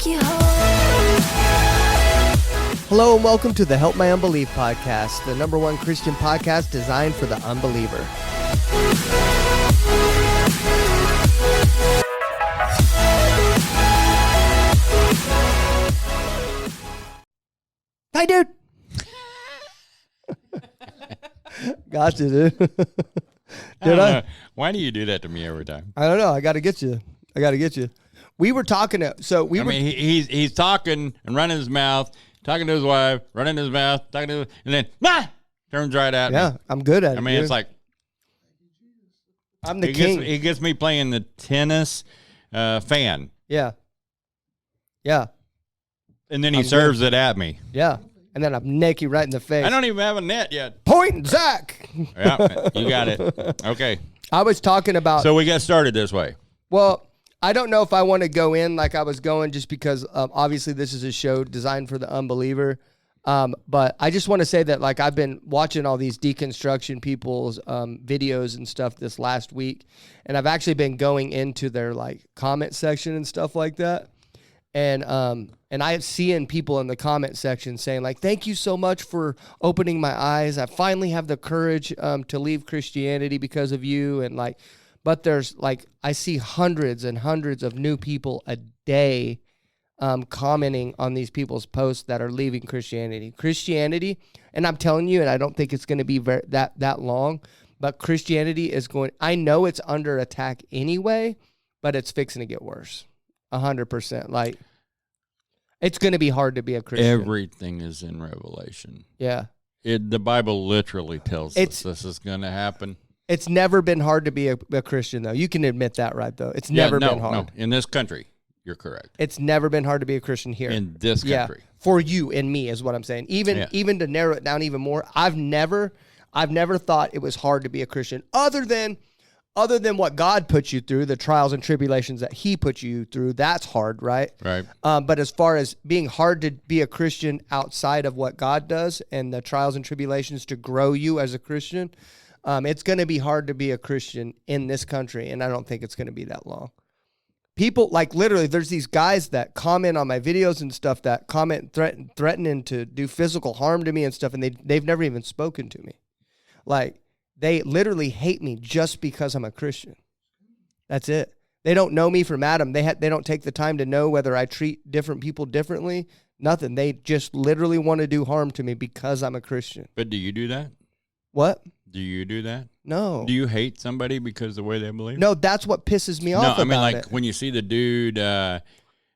take you home. Hello and welcome to the Help My Unbelief podcast, the number one Christian podcast designed for the unbeliever. Hi, dude. Gotcha, dude. Did I? Why do you do that to me every time? I don't know. I got to get you. We were talking to, he's talking and running his mouth, talking to his wife, running his mouth, talking to, and then turns right at me. Yeah, I'm good at it. I mean, dude. it's like I'm the king. He gets me playing the tennis fan. Yeah. And then he serves it at me. Yeah. And then I'm naked right in the face. I don't even have a net yet. Point, Zach. Yeah, you got it. Okay. I was talking about. So we got started this way. Well, I don't know if I want to go in like I was going just because obviously this is a show designed for the unbeliever. But I just want to say that like I've been watching all these deconstruction people's videos and stuff this last week. And I've actually been going into their like comment section and stuff like that. And I have seen people in the comment section saying like, thank you so much for opening my eyes. I finally have the courage to leave Christianity because of you. And like, but there's like, I see hundreds and hundreds of new people a day commenting on these people's posts that are leaving Christianity. And I'm telling you, and I don't think it's going to be that long, but Christianity is going, I know it's under attack anyway, but it's fixing to get worse. 100%. Like, it's going to be hard to be a Christian. Everything is in Revelation. Yeah. The Bible literally tells us this is going to happen. It's never been hard to be a Christian, though. You can admit that, right, though? It's never been hard. No, in this country, you're correct. It's never been hard to be a Christian here. In this country. Yeah, for you and me is what I'm saying. Even to narrow it down even more, I've never thought it was hard to be a Christian other than what God puts you through, the trials and tribulations that he puts you through. That's hard, right? Right. But as far as being hard to be a Christian outside of what God does and the trials and tribulations to grow you as a Christian, it's going to be hard to be a Christian in this country, and I don't think it's going to be that long. People, like literally, there's these guys that comment on my videos and stuff that comment threatening to do physical harm to me and stuff, and they've never even spoken to me. Like, they literally hate me just because I'm a Christian. That's it. They don't know me from Adam. They don't take the time to know whether I treat different people differently. Nothing. They just literally want to do harm to me because I'm a Christian. But do you do that? What? Do you do that? No. Do you hate somebody because of the way they believe? No, that's what pisses me off. No, I mean, like it. when you see the dude, the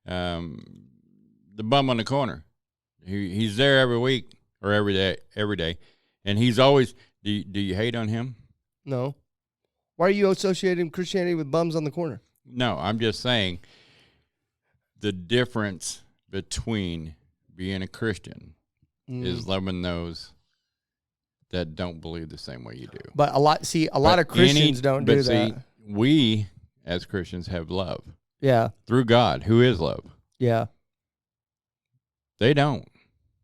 bum on the corner, he's there every week or every day, and he's always. Do you hate on him? No. Why are you associating Christianity with bums on the corner? No, I'm just saying the difference between being a Christian is loving those that don't believe the same way you do. But a lot of Christians don't do that. We as Christians have love. Yeah. Through God, who is love. Yeah. They don't.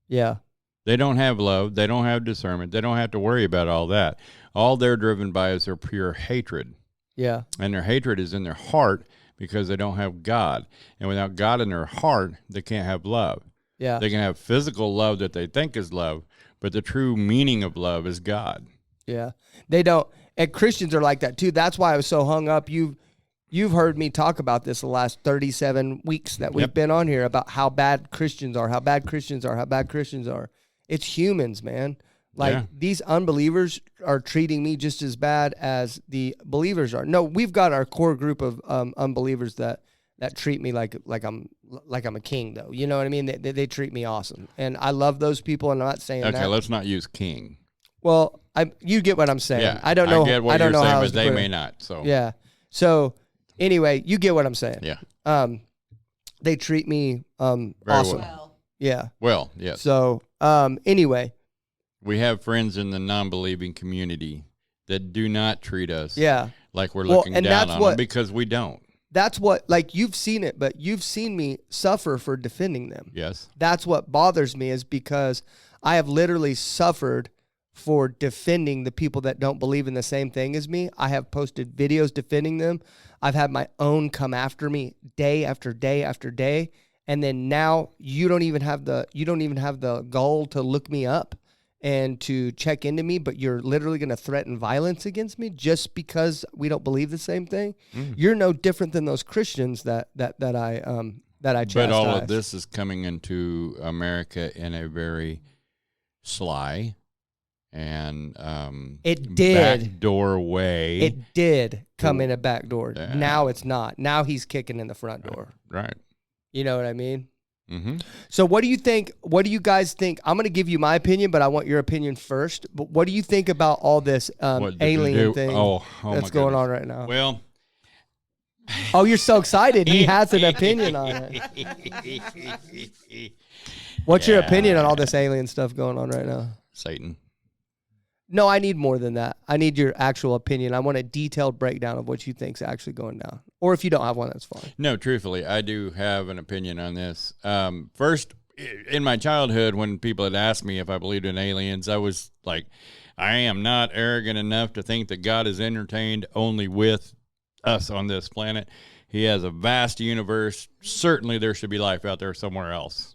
Yeah. They don't have love. They don't have discernment. They don't have to worry about all that. All they're driven by is their pure hatred. Yeah. And their hatred is in their heart because they don't have God. And without God in their heart, they can't have love. Yeah. They can have physical love that they think is love, but the true meaning of love is God. Yeah. They don't. And Christians are like that too. That's why I was so hung up. You've heard me talk about this the last 37 weeks that we've been on here about how bad Christians are, how bad Christians are. It's humans, man. Like these unbelievers are treating me just as bad as the believers are. No, we've got our core group of unbelievers that treat me like I'm a king, though. You know what I mean? They treat me awesome, and I love those people. And I'm not saying okay. that. Let's not use king. Well, you get what I'm saying. Yeah, I don't know. I get what you're saying, but they may not. So yeah. So anyway, you get what I'm saying. Yeah. They treat me awesome. Well. Yeah. Well, yes. So anyway. We have friends in the non-believing community that do not treat us like we're looking down on them because we don't. That's what, like, you've seen it, but you've seen me suffer for defending them. Yes. That's what bothers me is because I have literally suffered for defending the people that don't believe in the same thing as me. I have posted videos defending them. I've had my own come after me day after day after day. and then now you don't even have the gall to look me up and to check into me, but you're literally going to threaten violence against me just because we don't believe the same thing. You're no different than those Christians that I chastise. But all of this is coming into America in a very sly and it did backdoor way. It did come in a back door. Now it's not. Now he's kicking in the front door. Right. You know what I mean? Mm-hmm. So what do you think? What do you guys think? I'm going to give you my opinion, but I want your opinion first. But what do you think about all this alien thing that's going on right now? Well, oh, you're so excited. He has an opinion on it. What's your opinion on all this alien stuff going on right now? Satan. No, I need more than that. I need your actual opinion. I want a detailed breakdown of what you think's actually going down. Or if you don't have one, that's fine. No, truthfully, I do have an opinion on this. First, in my childhood, when people had asked me if I believed in aliens, I was like, I am not arrogant enough to think that God is entertained only with us on this planet. He has a vast universe. Certainly there should be life out there somewhere else.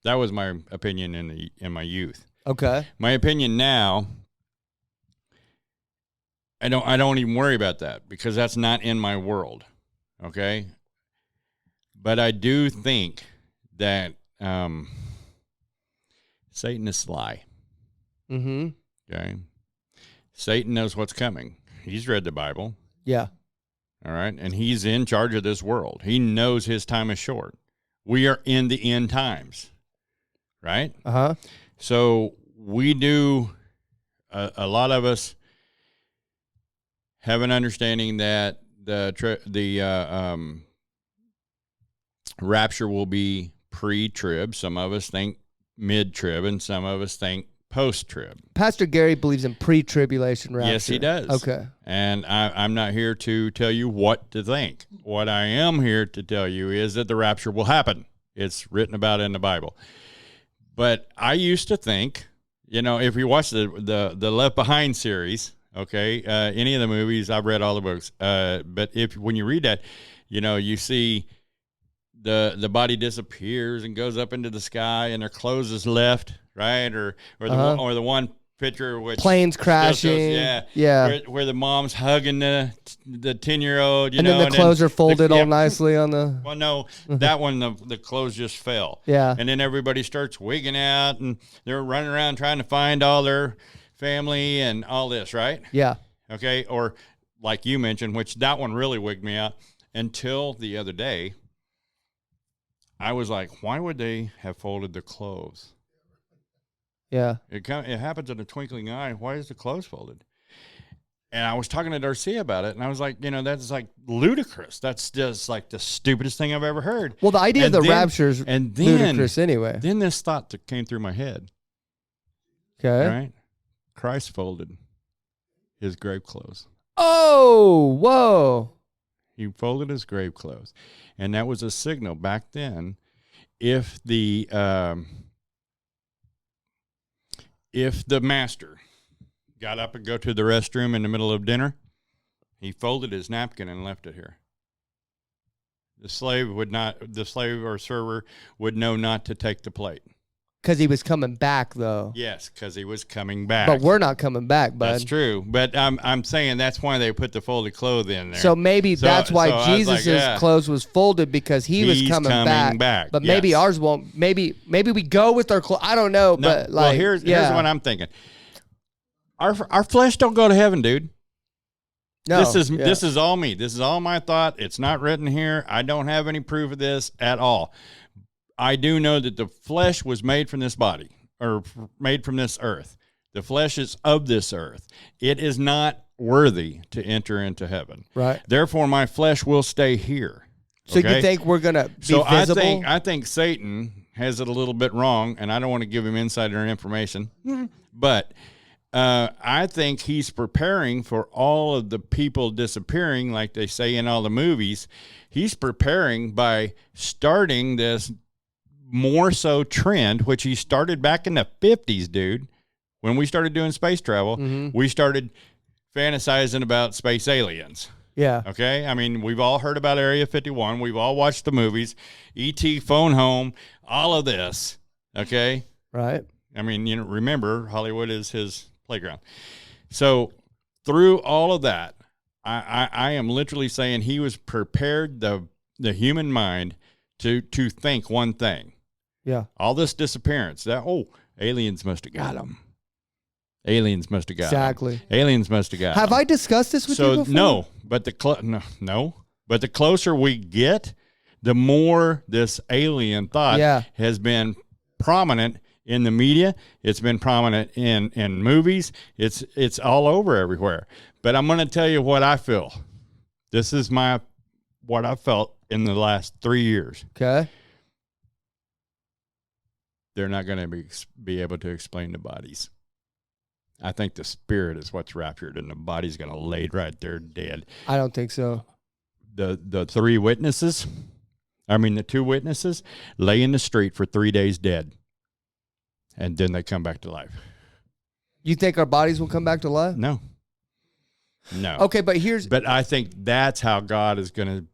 That was my opinion in my youth. Okay. My opinion now, I don't even worry about that because that's not in my world. Okay? But I do think that Satan is sly. Mm-hmm. Okay? Satan knows what's coming. He's read the Bible. Yeah. All right? And he's in charge of this world. He knows his time is short. We are in the end times. Right? Uh-huh. So we do, a lot of us have an understanding that the rapture will be pre-trib. Some of us think mid-trib, and some of us think post-trib. Pastor Gary believes in pre-tribulation rapture. Yes, he does. Okay. And I'm not here to tell you what to think. What I am here to tell you is that the rapture will happen. It's written about in the Bible. But I used to think, if you watch the Left Behind series, okay, any of the movies, I've read all the books. But when you read that, you see the body disappears and goes up into the sky, and their clothes is left, right, or the one picture which planes crashing, where the mom's hugging the 10-year-old, and then the clothes are folded all nicely on the. Well, no, that one the clothes just fell. Yeah, and then everybody starts wigging out, and they're running around trying to find all their family and all this, right? Yeah. Okay, or like you mentioned, which that one really wigged me out until the other day. I was like, why would they have folded the clothes? Yeah. It happens in a twinkling eye. Why is the clothes folded? And I was talking to Darcy about it, and I was like, that's like ludicrous. That's just like the stupidest thing I've ever heard. Well, the idea of the rapture is ludicrous anyway. Then this thought that came through my head. Okay. Right? Christ folded his grave clothes. Oh, whoa. He folded his grave clothes. And that was a signal back then. If the master got up and go to the restroom in the middle of dinner, he folded his napkin and left it here. The slave or server would know not to take the plate. Because he was coming back, though. Yes, because he was coming back. But we're not coming back, bud. That's true. But I'm saying that's why they put the folded clothes in there. So maybe that's why Jesus' clothes was folded, because he's coming back. But maybe ours won't. Maybe we go with our clothes. I don't know. No, but like, here's what I'm thinking. Our flesh don't go to heaven, dude. No, this is all me. This is all my thought. It's not written here. I don't have any proof of this at all. I do know that the flesh was made from this body, or made from this earth. The flesh is of this earth. It is not worthy to enter into heaven. Right. Therefore, my flesh will stay here. So you think we're going to be visible? I think Satan has it a little bit wrong, and I don't want to give him insider information, but I think he's preparing for all of the people disappearing, like they say in all the movies. He's preparing by starting this more so trend, which he started back in the 50s, dude. When we started doing space travel, we started fantasizing about space aliens. Yeah. Okay? I mean, we've all heard about Area 51. We've all watched the movies, E.T., Phone Home, all of this. Okay? Right. I mean, remember, Hollywood is his playground. So through all of that, I am literally saying he was prepared the human mind to think one thing. Yeah. All this disappearance, aliens must have got him. Aliens must have got Exactly. him. Aliens must have got him. Have I discussed this with you before? No, but but the closer we get, the more this alien thought has been prominent in the media. It's been prominent in movies. It's all over everywhere. But I'm going to tell you what I feel. This is what I felt in the last 3 years. Okay. They're not going to be able to explain the bodies. I think the spirit is what's raptured, and the body's going to lay right there dead. I don't think so. The two witnesses lay in the street for 3 days dead, and then they come back to life. You think our bodies will come back to life? No. Okay, but I think that's how God is going to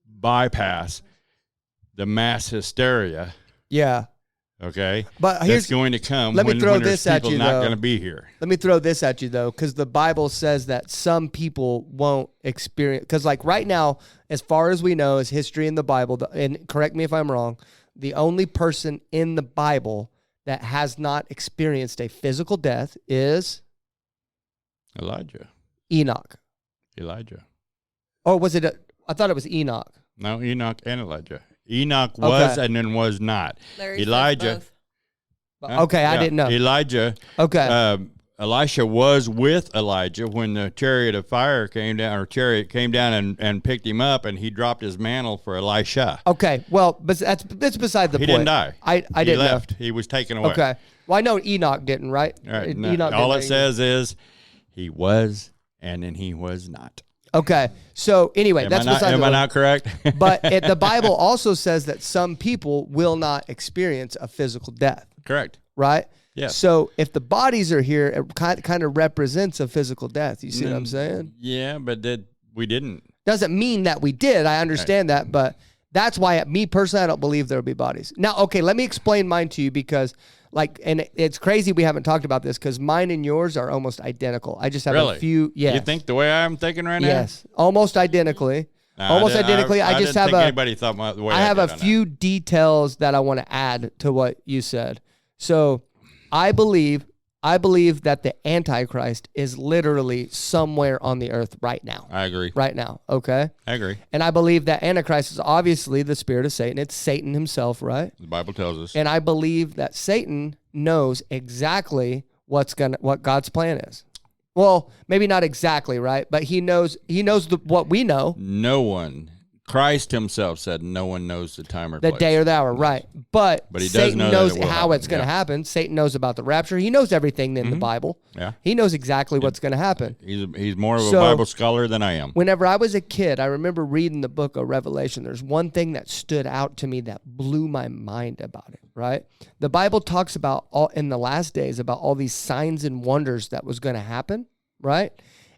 bypass the mass hysteria. Yeah. Okay, but that's going to come. Let me throw this at you. Not going to be here. Let me throw this at you though, because the Bible says that some people won't experience. Because like right now, as far as we know, as history in the Bible, and correct me if I'm wrong, the only person in the Bible that has not experienced a physical death is Elijah. Elijah. Or was it? I thought it was Enoch. No, Enoch and Elijah. Enoch was and then was not. Elijah. Okay, I didn't know. Elijah. Okay. Elisha was with Elijah when the chariot of fire came down, or chariot came down and picked him up, and he dropped his mantle for Elisha. Okay, well, but that's beside the point. He didn't die. I didn't He left. know. He was taken away. Okay. Well, I know Enoch didn't, right? All right. Enoch All it says is he was, and then he was not. Okay, so anyway, Am I not correct? But the Bible also says that some people will not experience a physical death. Correct. Right? Yeah. So if the bodies are here, it kind of represents a physical death. You see what I'm saying? Yeah, but we didn't. Doesn't mean that we did. I understand that, but that's why, me personally, I don't believe there will be bodies. Now, okay, let me explain mine to you because, and it's crazy we haven't talked about this because mine and yours are almost identical. I just have a few. Yes. You think the way I'm thinking right now? Yes, almost identically. Identically. I just have anybody thought the way I have a few details that I want to add to what you said. So, I believe that the Antichrist is literally somewhere on the earth right now. I agree. Right now, okay? I agree. And I believe that Antichrist is obviously the spirit of Satan. It's Satan himself, right? The Bible tells us. And I believe that Satan knows exactly what God's plan is. Well, maybe not exactly, right? But he knows what we know. No one. Christ himself said no one knows the time or place. The day or the hour, right. But he Satan knows how it's going to Yeah. happen. Satan knows about the rapture. He knows everything in the Bible. Yeah. He knows exactly what's going to happen. He's more of a Bible scholar than I am. Whenever I was a kid, I remember reading the book of Revelation. There's one thing that stood out to me that blew my mind about it, right? The Bible talks about in the last days about all these signs and wonders that was going to happen, right?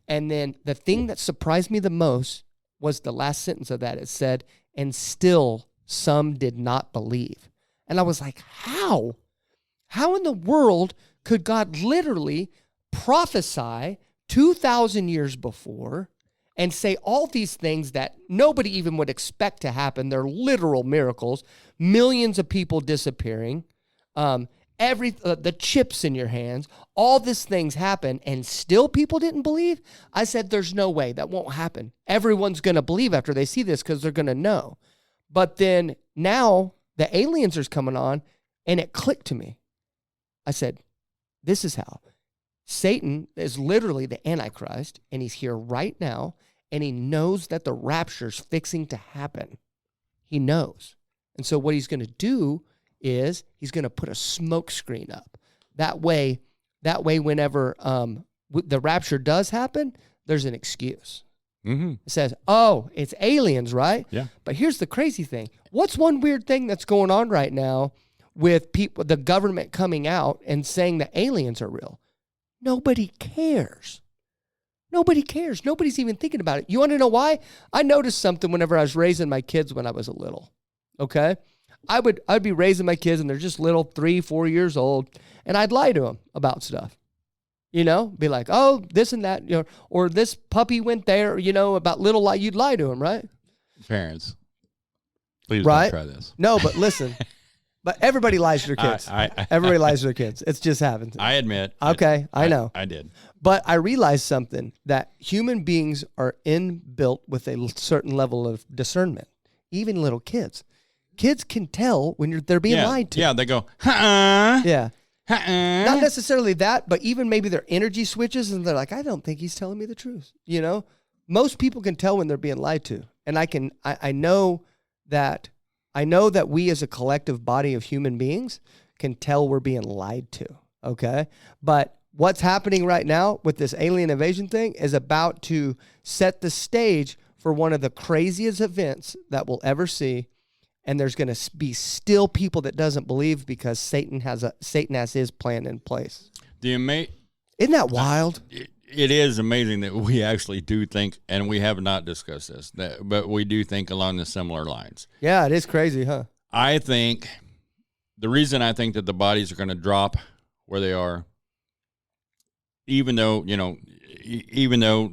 And then the thing that surprised me the most was the last sentence of that. It said, and still some did not believe. And I was like, how? How in the world could God literally prophesy 2,000 years before and say all these things that nobody even would expect to happen? They're literal miracles, millions of people disappearing, the chips in your hands, all these things happen, and still people didn't believe? I said, there's no way. That won't happen. Everyone's going to believe after they see this because they're going to know. But then now the aliens are coming on, and it clicked to me. I said, this is how. Satan is literally the Antichrist, and he's here right now, and he knows that the rapture's fixing to happen. He knows. And so what he's going to do is he's going to put a smoke screen up. That way whenever the rapture does happen, there's an excuse. Mm-hmm. It says, oh, it's aliens, right? Yeah. But here's the crazy thing. What's one weird thing that's going on right now with people, the government coming out and saying that aliens are real? Nobody cares. Nobody cares. Nobody's even thinking about it. You want to know why? I noticed something whenever I was raising my kids when I was little. Okay? I'd be raising my kids and they're just little, 3, 4 years old, and I'd lie to them about stuff. You know, be like, oh, this and that, you know, or this puppy went there, you know, about little lie. You'd lie to them, right? Parents, please Right? don't try this. No, but listen, but everybody lies to their kids. Everybody lies to their kids. It just happens. I admit. Okay, I know. I did. But I realized something, that human beings are inbuilt with a certain level of discernment. Even little kids. Kids can tell when they're being lied to. Yeah, they go, huh? Yeah. Not necessarily that, but even maybe their energy switches and they're like, I don't think he's telling me the truth. You know, most people can tell when they're being lied to. And I know that we as a collective body of human beings can tell we're being lied to. Okay. But what's happening right now with this alien invasion thing is about to set the stage for one of the craziest events that we'll ever see. And there's going to be still people that doesn't believe because Satan has his plan in place. Isn't that wild? It is amazing that we actually do think, and we have not discussed this, but we do think along the similar lines. Yeah, it is crazy, huh? I think the reason I think that the bodies are going to drop where they are, even though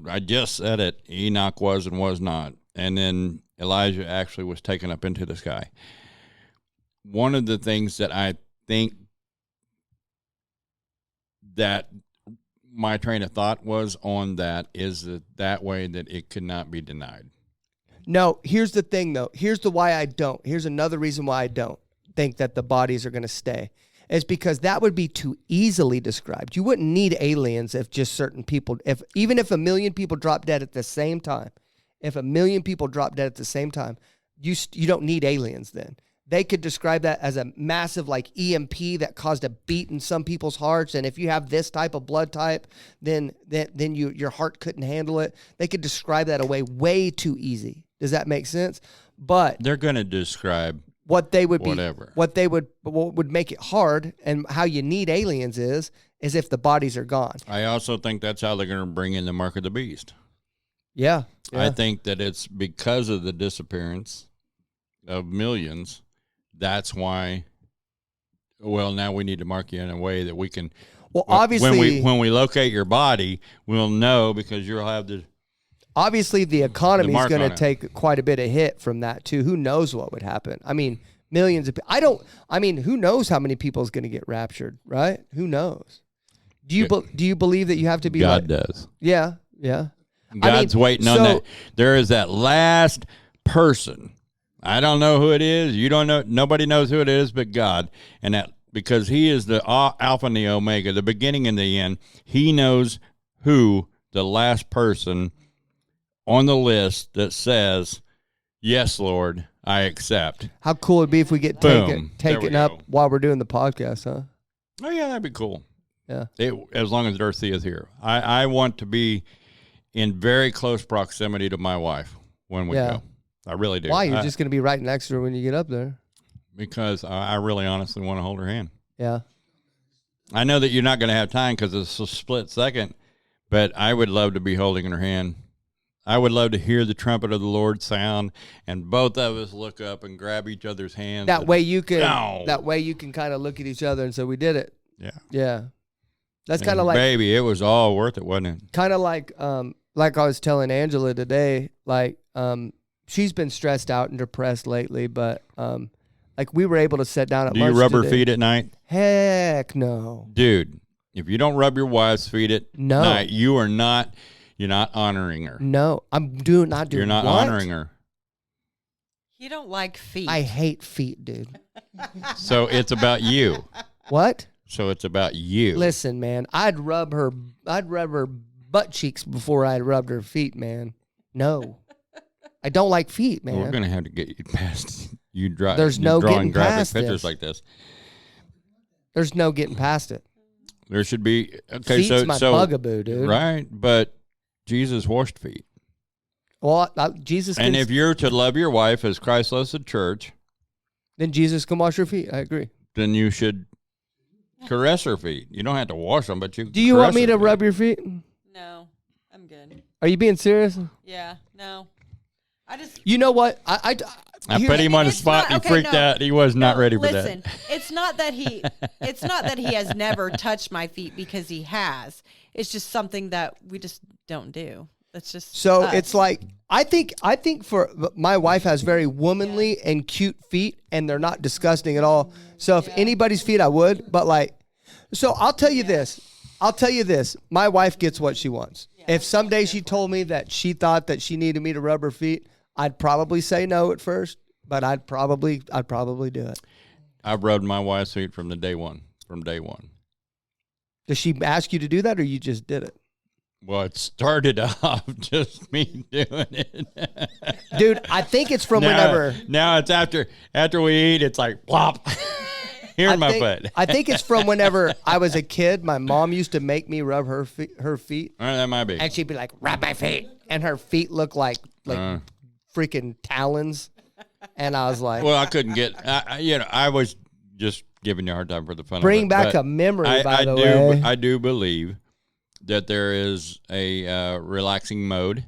I just said it, Enoch was and was not, and then Elijah actually was taken up into the sky. One of the things that I think that my train of thought was on that is that way that it could not be denied. No, here's the thing, though. Here's why I don't. Here's another reason why I don't think that the bodies are going to stay. Is because that would be too easily described. You wouldn't need aliens if just certain people, even if 1 million people drop dead at the same time, if 1 million people drop dead at the same time, you don't need aliens then. They could describe that as a massive like EMP that caused a beat in some people's hearts, and if you have this type of blood type, then your heart couldn't handle it. They could describe that away way too easy. Does that make sense? But they're going to describe what they would whatever. What would make it hard, and how you need aliens is if the bodies are gone. I also think that's how they're going to bring in the mark of the beast. Yeah. I think that it's because of the disappearance of millions. That's why, well, now we need to mark you in a way that we can. Well, obviously, when we locate your body, we'll know because you'll have the. Obviously, the economy is going to take quite a bit of hit from that too. Who knows what would happen? I mean, millions of. Who knows how many people is going to get raptured? Right? Who knows? Do you believe that you have to be? God does. Yeah. God's waiting on that. There is that last person. I don't know who it is. You don't know. Nobody knows who it is but God. And that because he is the Alpha and the Omega, the beginning and the end. He knows who the last person on the list that says, yes, Lord, I accept. How cool it'd be if we get taken up while we're doing the podcast, huh? Oh, yeah, that'd be cool. Yeah. As long as Darcy is here. I want to be in very close proximity to my wife when we go. I really do. Why? You're just going to be right next to her when you get up there. Because I really honestly want to hold her hand. Yeah. I know that you're not going to have time because it's a split second, but I would love to be holding her hand. I would love to hear the trumpet of the Lord sound and both of us look up and grab each other's hands. That way you can kind of look at each other and say, we did it. Yeah. Yeah. That's kind of like, baby, it was all worth it, wasn't it? Kind of like I was telling Angela today, she's been stressed out and depressed lately, but we were able to sit down at lunch. Do you rub her today. feet at night? Heck no. Dude, if you don't rub your wife's feet at night, you're not honoring her. No, I'm not doing You're not honoring her. You don't like feet. I hate feet, dude. So it's about you. What? So it's about you. Listen, man, I'd rub her butt cheeks before I rubbed her feet, man. No. I don't like feet, man. We're going to have to get you past you drawing getting graphic past pictures this. like this. There's no getting past it. There should be Feet's my bugaboo, dude. Right, but Jesus washed feet. Well, Jesus. And if you're to love your wife as Christ loves the church, then Jesus can wash her feet. I agree. Then you should caress her feet. You don't have to wash them, but you. Do you want me to rub your feet? No, I'm I'm good. Are you being serious? Yeah, no. I just... You know what? I put him on a spot. He freaked out. He was not ready for listen, that. It's not that he has never touched my feet, because he has. It's just something that we just don't do. That's just so us. it's like I think for my wife has very womanly and cute feet, and they're not disgusting at all. So if anybody's feet, I would. But like, so I'll tell you this. My wife gets what she wants. If someday she told me that she thought that she needed me to rub her feet, I'd probably say no at first, but I'd probably do it. I've rubbed my wife's feet from day one. Does she ask you to do that, or you just did it? Well, it started off just me doing it. Dude, I think it's from whenever. Now it's after we eat, it's like plop. Here in my foot. I think it's from whenever I was a kid. My mom used to make me rub her feet. All right, that might be. And she'd be like, "Rub my feet," and her feet look like freaking talons. And I was like, "Well, I couldn't get." I was just giving you a hard time for the fun. Bring of it, back a memory. By the way, I do believe that there is a relaxing mode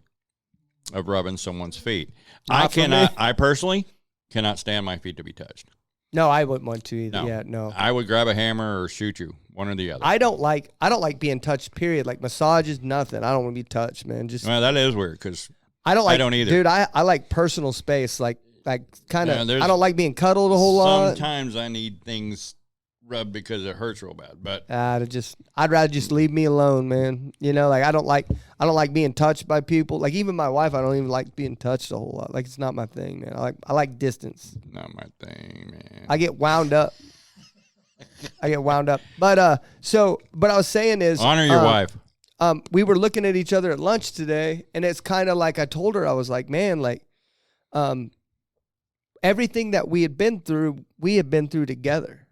of rubbing someone's feet. I personally cannot stand my feet to be touched. No, I wouldn't want to either. No. Yeah, no. I would grab a hammer or shoot you, one or the other. I don't like being touched. Period. Like massages, nothing. I don't want to be touched, man. Well, that is weird because I don't either, dude. I like personal space. Like kind of. Yeah, I don't like being cuddled a whole lot. Sometimes I need things rubbed because it hurts real bad. But I'd rather just leave me alone, man. You know, like I don't like being touched by people. Like even my wife, I don't even like being touched a whole lot. Like it's not my thing, man. I like distance. Not my thing, man. I get wound up. But I was saying is honor your wife. We were looking at each other at lunch today, and it's kind of like I told her, I was like, man, like everything that we have been through together.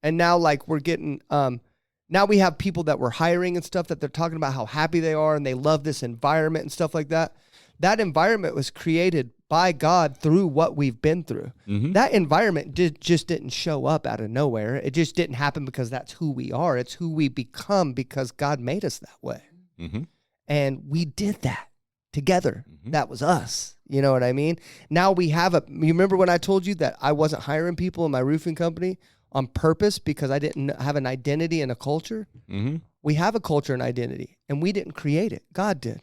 And now, like, we're getting, now we have people that we're hiring and stuff that they're talking about how happy they are and they love this environment and stuff like that. That environment was created by God through what we've been through. Mm-hmm. That environment just didn't show up out of nowhere. It just didn't happen because that's who we are. It's who we become because God made us that way. Mm-hmm. And we did that together. Mm-hmm. That was us. You know what I mean? Now we have you remember when I told you that I wasn't hiring people in my roofing company on purpose because I didn't have an identity and a culture? Mm-hmm. We have a culture and identity, and we didn't create it. God did.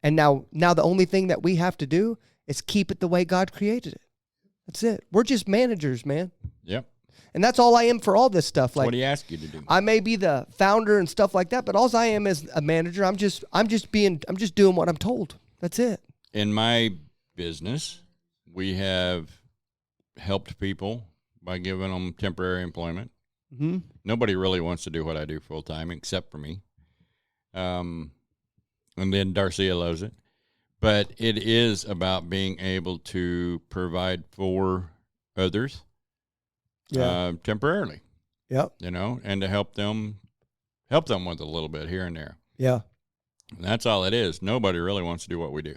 And now the only thing that we have to do is keep it the way God created it. That's it. We're just managers, man. Yep. And that's all I am for all this stuff. Like, what do you ask you to do? I may be the founder and stuff like that, but all I am is a manager. I'm just doing what I'm told. That's it. In my business, we have helped people by giving them temporary employment. Mm-hmm. Nobody really wants to do what I do full time except for me. And then Darcia loves it. But it is about being able to provide for others temporarily. Yep. You know, and to help them with a little bit here and there. Yeah. And that's all it is. Nobody really wants to do what we do.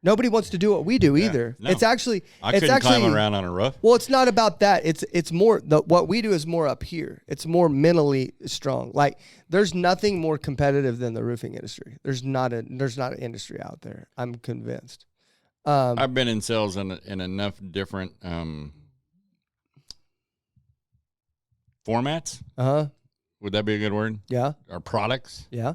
Nobody wants to do what we do either. No. It's actually I couldn't climb around on a roof. Well, it's not about that. It's more what we do is more up here. It's more mentally strong. Like there's nothing more competitive than the roofing industry. There's not an industry out there. I'm convinced. I've been in sales in enough different formats. Uh-huh. Would that be a good word? Yeah. Or products. Yeah.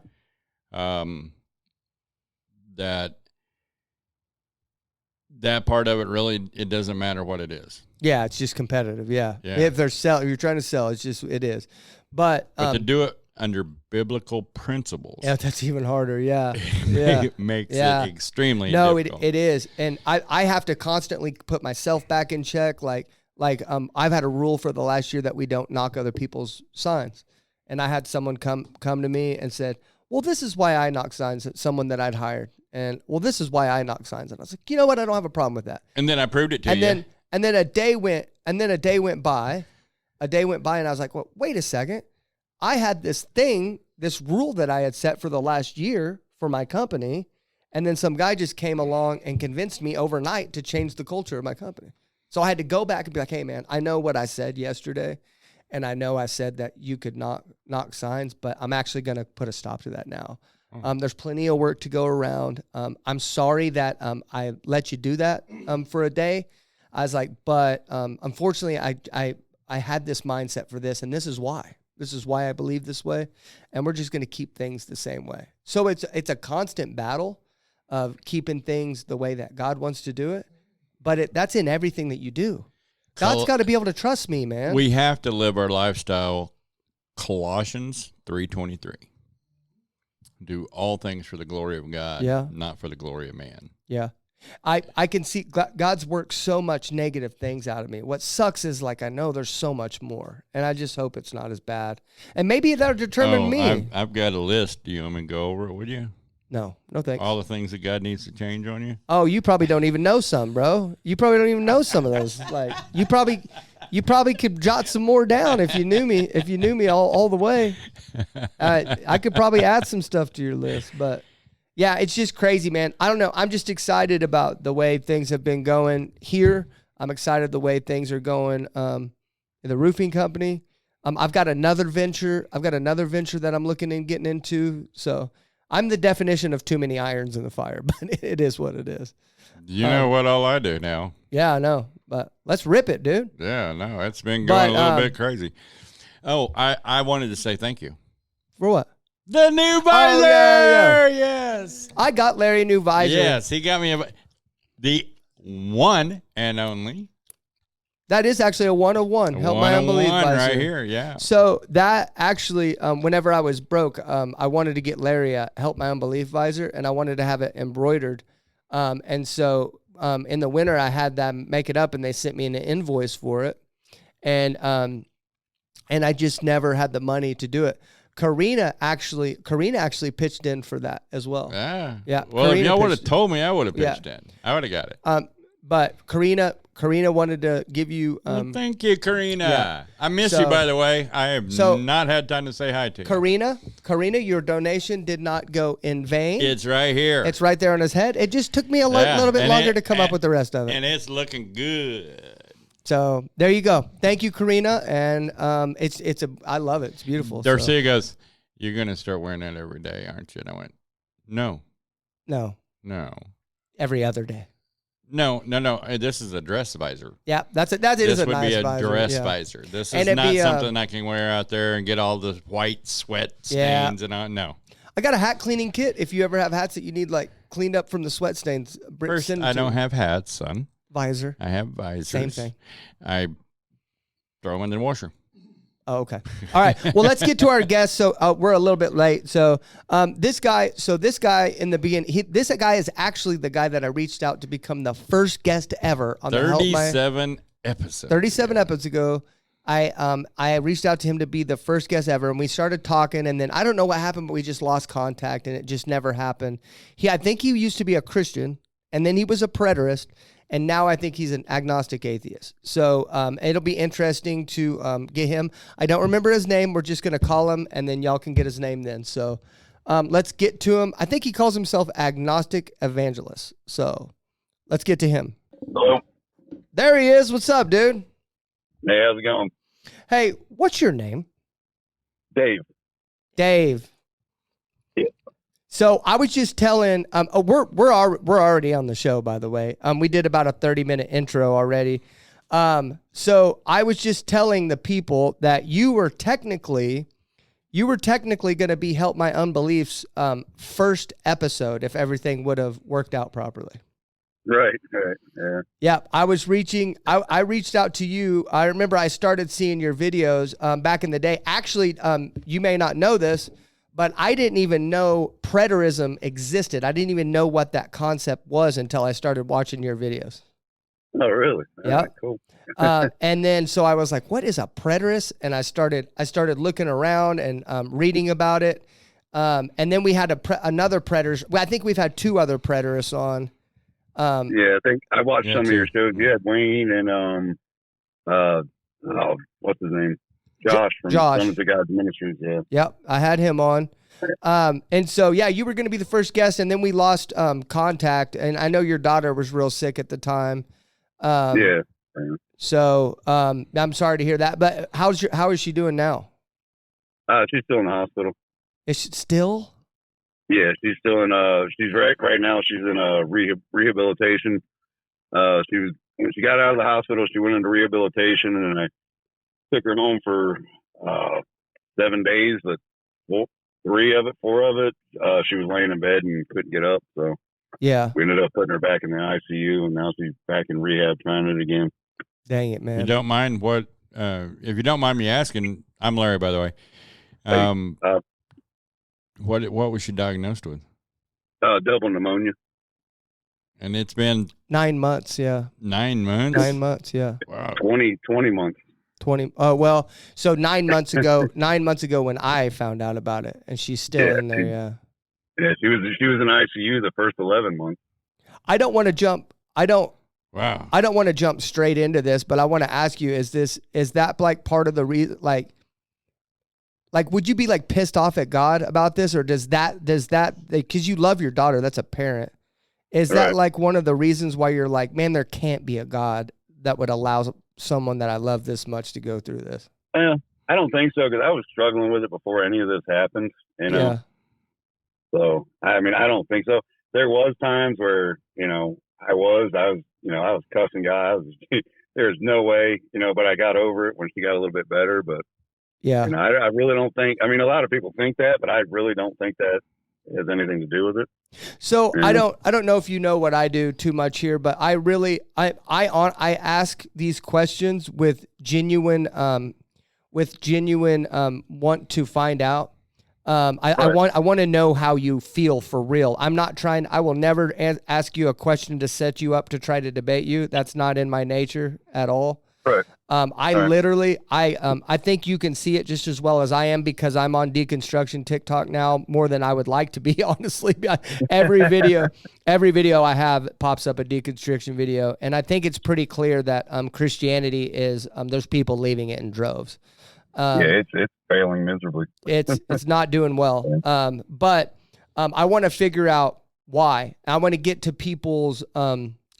That part of it really, it doesn't matter what it is. Yeah, it's just competitive. Yeah. If you're trying to sell, it is. But to do it under biblical principles. Yeah, that's even harder. Yeah. It makes it extremely difficult. It is. And I have to constantly put myself back in check. Like I've had a rule for the last year that we don't knock other people's signs. And I had someone come to me and said, well, this is why I knock signs at someone that I'd hired. And, well, this is why I knock signs. And I was like, you know what? I don't have a problem with that. And then I proved it to you. And then a day went by, and I was like, well, wait a second. I had this rule that I had set for the last year for my company. And then some guy just came along and convinced me overnight to change the culture of my company. So I had to go back and be like, hey, man, I know what I said yesterday. And I know I said that you could knock signs, but I'm actually going to put a stop to that now. There's plenty of work to go around. I'm sorry that I let you do that for a day. I was like, but unfortunately, I had this mindset for this, and this is why. This is why I believe this way, and we're just going to keep things the same way. So it's a constant battle of keeping things the way that God wants to do it, but that's in everything that you do. God's got to be able to trust me, man. We have to live our lifestyle. Colossians 3:23. Do all things for the glory of God, not for the glory of man. Yeah. I can see God's worked so much negative things out of me. What sucks is, like, I know there's so much more, and I just hope it's not as bad. And maybe that'll determine me. I've got a list. Do you want me to go over it with you? No thanks. All the things that God needs to change on you? Oh, you probably don't even know some, bro. You probably don't even know some of those. Like, you probably could jot some more down if you knew me all the way. I could probably add some stuff to your list, but yeah, it's just crazy, man. I don't know. I'm just excited about the way things have been going here. I'm excited the way things are going in the roofing company. I've got another venture that I'm looking and getting into. So I'm the definition of too many irons in the fire, but it is what it is. You know what all I do now. Yeah, I know. But let's rip it, dude. Yeah, no, it's been going a little bit crazy. Oh, I wanted to say thank you. For what? The new visor! Yeah. Yes. I got Larry a new visor. Yes, he got me the one and only. That is actually a 101. Help My Unbelief visor. Right here, yeah. So that actually, whenever I was broke, I wanted to get Larry a Help My Unbelief visor, and I wanted to have it embroidered. And so in the winter, I had them make it up, and they sent me an invoice for it. And I just never had the money to do it. Karina actually pitched in for that as well. Yeah. Well, if y'all would have told me, I would have pitched in. I would have got it. But Karina wanted to give you. Well, thank you, Karina. Yeah. I miss you, by the way. I have not had time to say hi to you. Karina, your donation did not go in vain. It's right here. It's right there on his head. It just took me a little bit longer to come up with the rest of it. And it's looking good. So there you go. Thank you, Karina. And I love it. It's beautiful. Darcia goes, "You're gonna start wearing that every day, aren't you?" And I went, "No. Every other day. No. This is a dress visor. Yeah, that's it. That is a nice visor. This would be a dress visor. This is not something I can wear out there and get all the white sweat stains and all. No. I got a hat cleaning kit. If you ever have hats that you need like cleaned up from the sweat stains, first, I don't have hats, son. Visor. I have visors. Same thing. I throw them in the washer. Oh, okay. All right. Well, let's get to our guest. So we're a little bit late. So this guy in the beginning, this guy is actually the guy that I reached out to become the first guest ever on the 37 episodes. 37 episodes ago. I reached out to him to be the first guest ever, and we started talking, and then I don't know what happened, but we just lost contact, and it just never happened. I think he used to be a Christian, and then he was a preterist, and now I think he's an agnostic atheist. So it'll be interesting to get him. I don't remember his name. We're just going to call him, and then y'all can get his name then. So let's get to him. I think he calls himself Agnostic Evangelist. So let's get to him. Hello. There he is. What's up, dude? Hey, how's it going? Hey, what's your name? Dave. Dave. Yeah. So I was just telling, we're already on the show, by the way. We did about a 30-minute intro already. So I was just telling the people that you were technically going to be Help My Unbelief's first episode if everything would have worked out properly. Right. Yeah. Yeah, I reached out to you. I remember I started seeing your videos back in the day. Actually, you may not know this, but I didn't even know preterism existed. I didn't even know what that concept was until I started watching your videos. Oh, really? Yeah. Right, cool. And then so I was like, what is a preterist? And I started looking around and reading about it. And then we had another preterist. Well, I think we've had two other preterists on. Yeah, I think I watched some of your shows. You had Wayne and what's his name? Josh from Sons of God's Ministries. Yeah. Yep, I had him on. And so yeah, you were going to be the first guest, and then we lost contact. And I know your daughter was real sick at the time. Yeah. So I'm sorry to hear that. But how is she doing now? She's still in the hospital. Is she still? Yeah, she's still in. She's right now. She's in rehabilitation. She was when she got out of the hospital. She went into rehabilitation, and I took her home for 7 days. But 4 of it, she was laying in bed and couldn't get up. So Yeah. we ended up putting her back in the ICU, and now she's back in rehab trying it again. Dang it, man. You don't mind what? If you don't mind me asking, I'm Larry, by the way. What was she diagnosed with? Double pneumonia. And it's been 9 months. Yeah. 9 months. 9 months. Yeah. Wow. 20 months. 20. Oh, well, so 9 months ago, 9 months ago when I found out about it, and she's still in there. Yeah. Yeah, she was in ICU the first 11 months. I don't want to jump. Wow. I don't want to jump straight into this, but I want to ask you: is that like part of the reason? Like, would you be like pissed off at God about this, or does that because you love your daughter? That's apparent. Is that like one of the reasons why you're like, man, there can't be a God that would allow someone that I love this much to go through this? I don't think so, because I was struggling with it before any of this happened. You know. Yeah. So I mean, I don't think so. There was times where I was cussing God. There's no way, but I got over it when she got a little bit better. But yeah, I really don't think. I mean, a lot of people think that, but I really don't think that has anything to do with it. So I don't know if you know what I do too much here, but I ask these questions with genuine want to find out. I want to know how you feel for real. I will never ask you a question to set you up to try to debate you. That's not in my nature at all. Right. I think you can see it just as well as I am, because I'm on deconstruction TikTok now more than I would like to be, honestly. Every video I have pops up a deconstruction video. And I think it's pretty clear that, Christianity is, there's people leaving it in droves. It's failing miserably. It's not doing well. But I want to figure out why. I want to get to people's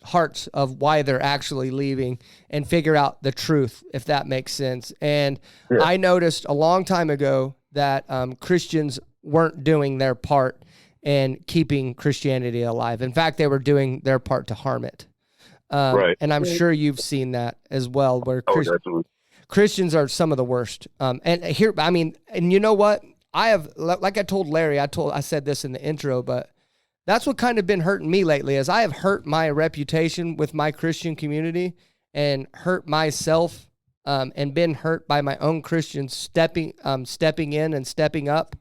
hearts of why they're actually leaving and figure out the truth, if that makes sense. And I noticed a long time ago that Christians weren't doing their part in keeping Christianity alive. In fact, they were doing their part to harm it. And I'm sure you've seen that as well, where Christians are some of the worst. And you know what? I have, like I told Larry, I said this in the intro, but that's what kind of been hurting me lately, is I have hurt my reputation with my Christian community and hurt myself, and been hurt by my own Christians stepping in and stepping up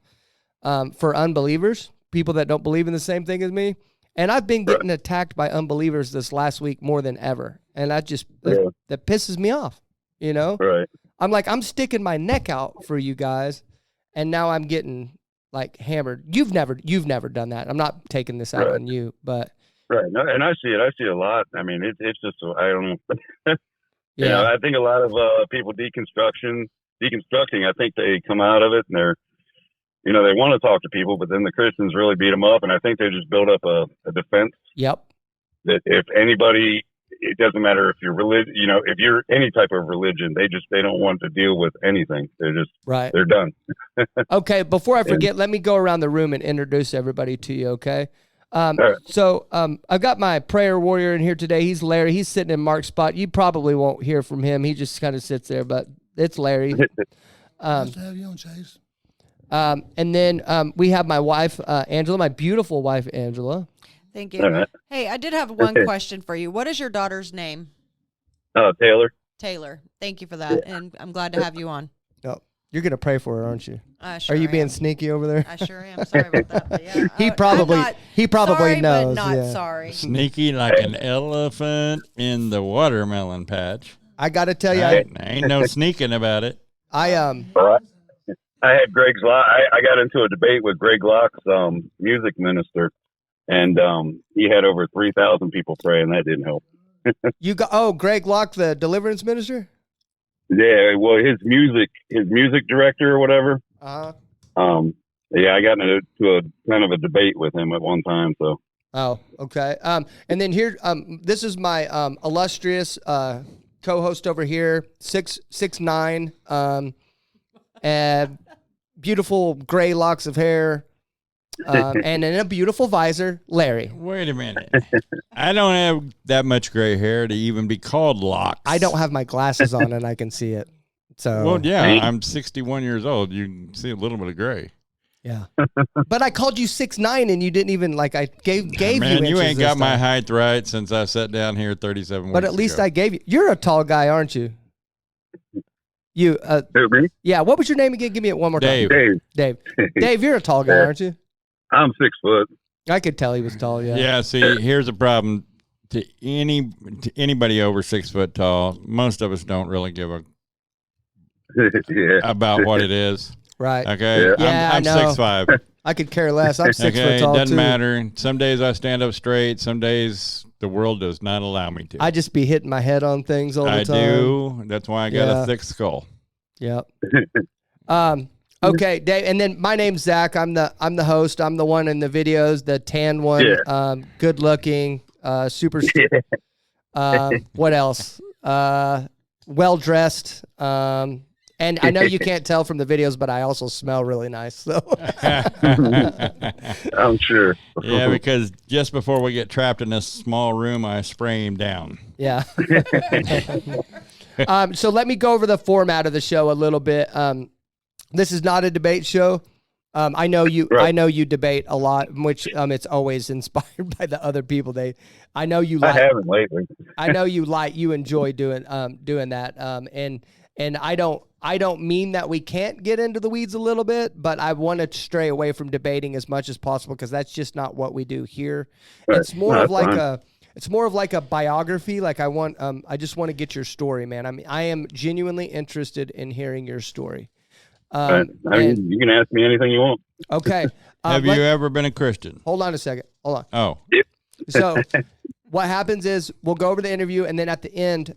for unbelievers, people that don't believe in the same thing as me. And I've been getting attacked by unbelievers this last week more than ever. And that pisses me off. Right. I'm like, I'm sticking my neck out for you guys, and now I'm getting like hammered. You've never done that. I'm not taking this out on you, but no, and I see it a lot. I mean, it's just, I don't know. I think a lot of people deconstructing. I think they come out of it and they're, they want to talk to people, but then the Christians really beat them up, and I think they just build up a defense. Yep. That if anybody. It doesn't matter if you're religion, if you're any type of religion, they don't want to deal with anything. They're just, they're done. Okay. Before I forget, let me go around the room and introduce everybody to you. Okay. So I've got my prayer warrior in here today. He's Larry. He's sitting in Mark's spot. You probably won't hear from him. He just kind of sits there, but it's Larry. Nice to have you on, Chase. And then we have my wife, Angela, my beautiful wife, Angela. Thank you. Hey, I did have one question for you. What is your daughter's name? Taylor. Taylor. Thank you for that, and I'm glad to have you on. Oh, you're gonna pray for her, aren't you? Sure Are you being sneaky over there? I sure am. Sorry about that. But yeah, he probably sorry, knows. But not sorry. Sneaky like an elephant in the watermelon patch. I got to tell you, ain't no sneaking about it. I had Greg's. I got into a debate with Greg Locke's music minister. And he had over 3,000 people pray, and that didn't help. Greg Locke, the deliverance minister? Yeah, well, his music director or whatever. Uh-huh. I got into a kind of a debate with him at one time. So. Oh, okay. And then here, this is my illustrious co-host over here, 6'9", beautiful gray locks of hair. And in a beautiful visor, Larry. Wait a minute. I don't have that much gray hair to even be called locks. I don't have my glasses on and I can see it. So Well, yeah, I'm 61 years old. You can see a little bit of gray. yeah. But I called you 6'9" and you didn't even like I gave Man, you you ain't inches got this my time. height right since I sat down here 37 But weeks at least ago. I gave you. You're a tall guy, aren't you? You Who, me? yeah, what was your name again? Give me it one more time. Dave. Dave. Dave, you're a tall guy, aren't you? I'm 6 foot. I could tell he was tall, yeah. Yeah, see, here's a problem. To anybody over 6 foot tall, most of us don't really give a Yeah. about what it is. Right. Okay, Yeah. Yeah, I I'm know. 6'5". I could care less. I'm 6 Okay, foot tall it doesn't too. matter. Some days I stand up straight. Some days the world does not allow me to. I just be hitting my head on things all the I time. do. That's why I got Yeah. a thick skull. Yep. Okay, Dave, and then my name's Zach. I'm the host. I'm the one in the videos, the tan one, Yeah. good looking, super. What else? Well dressed. And I know you can't tell from the videos, but I also smell really nice. So I'm sure. Yeah, because just before we get trapped in this small room, I spray him down. yeah. So let me go over the format of the show a little bit. This is not a debate show. I know you. Right. I know you debate a lot, which it's always inspired by the other people. I know you. I Like, haven't lately. I know you enjoy doing that. And I don't mean that we can't get into the weeds a little bit, but I want to stray away from debating as much as possible because that's just not what we do here. Right. It's more No, of that's like fine. it's more of like a biography. Like I just want to get your story, man. I am genuinely interested in hearing your story. I mean, you can ask me anything you want. Okay. Have you ever been a Christian? Hold on a second. Hold on. Oh, So what happens is we'll go over the interview, and then at the end,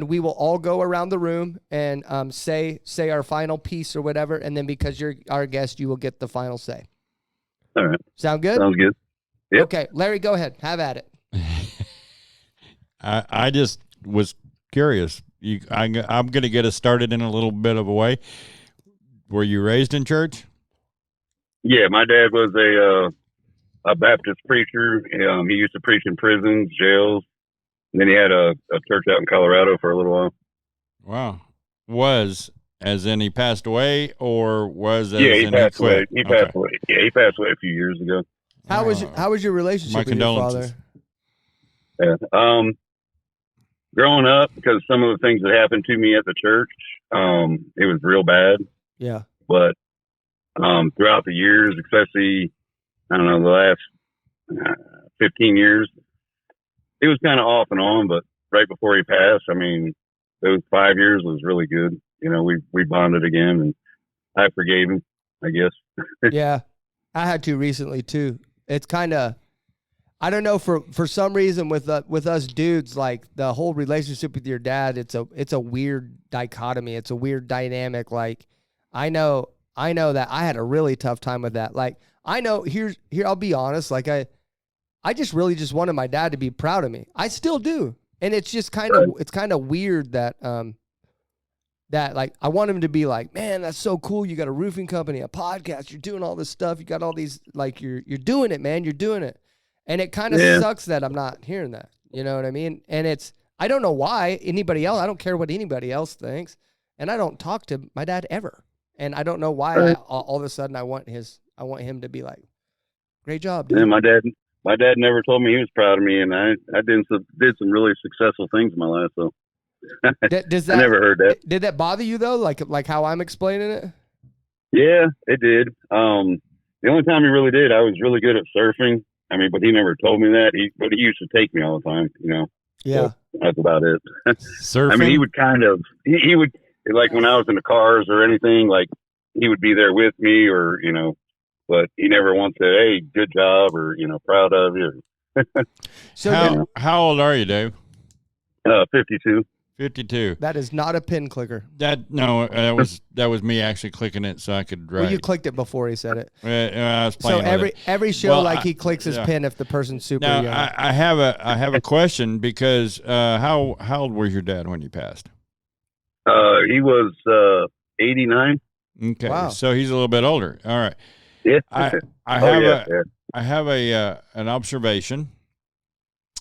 we will all go around the room and say our final piece or whatever, and then because you're our guest, you will get the final say. All right. Sound good? Sounds good. Yep. Okay, Larry, go ahead. Have at it. I just was curious. I'm going to get us started in a little bit of a way. Were you raised in church? Yeah, my dad was a Baptist preacher. He used to preach in prisons, jails. And then he had a church out in Colorado for a little while. Wow. Was as in he passed away, or was as Yeah, he in passed away. quit? He Okay. passed away. Yeah, he passed away a few years ago. How was your relationship My with your condolences. Yeah. father? Growing up, because some of the things that happened to me at the church, it was real bad. Yeah. But throughout the years, especially, I don't know, the last 15 years, it was kind of off and on. But right before he passed, I mean, those 5 years was really good. You know, we bonded again, and I forgave him, I guess. Yeah. I had to recently too. It's kind of, I don't know, for some reason with us dudes, like the whole relationship with your dad, it's a weird dichotomy. It's a weird dynamic. Like I know that I had a really tough time with that. Like I know here I'll be honest. Like I just really just wanted my dad to be proud of me. I still do. And it's just kind of weird that that like I want him to be like, man, that's so cool. You got a roofing company, a podcast, you're doing all this stuff. You got all these, like you're doing it, man. You're doing it. And it kind of sucks that I'm not hearing that. You know what I mean? And I don't know why anybody else, I don't care what anybody else thinks. And I don't talk to my dad ever. And I don't know why all of a sudden I want him to be like, great job, dude. And my dad never told me he was proud of me, and I did some really successful things in my life. So Does I never heard that. Did that bother you though? Like how I'm explaining it? Yeah, it did. The only time he really did, I was really good at surfing. I mean, but he never told me that. But he used to take me all the time. You know. Yeah. So that's about it. Surfing? I mean, he would kind of he would, like when I was in the cars or anything, like he would be there with me, or you know, but he never once said, "Hey, good job," or you know, "Proud of you." So how old are you, Dave? 52. 52. that is not a pin clicker. That was me actually clicking it so I could write. Well, you clicked it before he said it. I was So playing with it. every show, Well, he clicks his yeah. pin if the person's super Now young. I have a question because how old was your dad when he passed? He was 89. Okay, Wow. so he's a little bit older. All right. Yeah. I Oh, have yeah. I have an observation.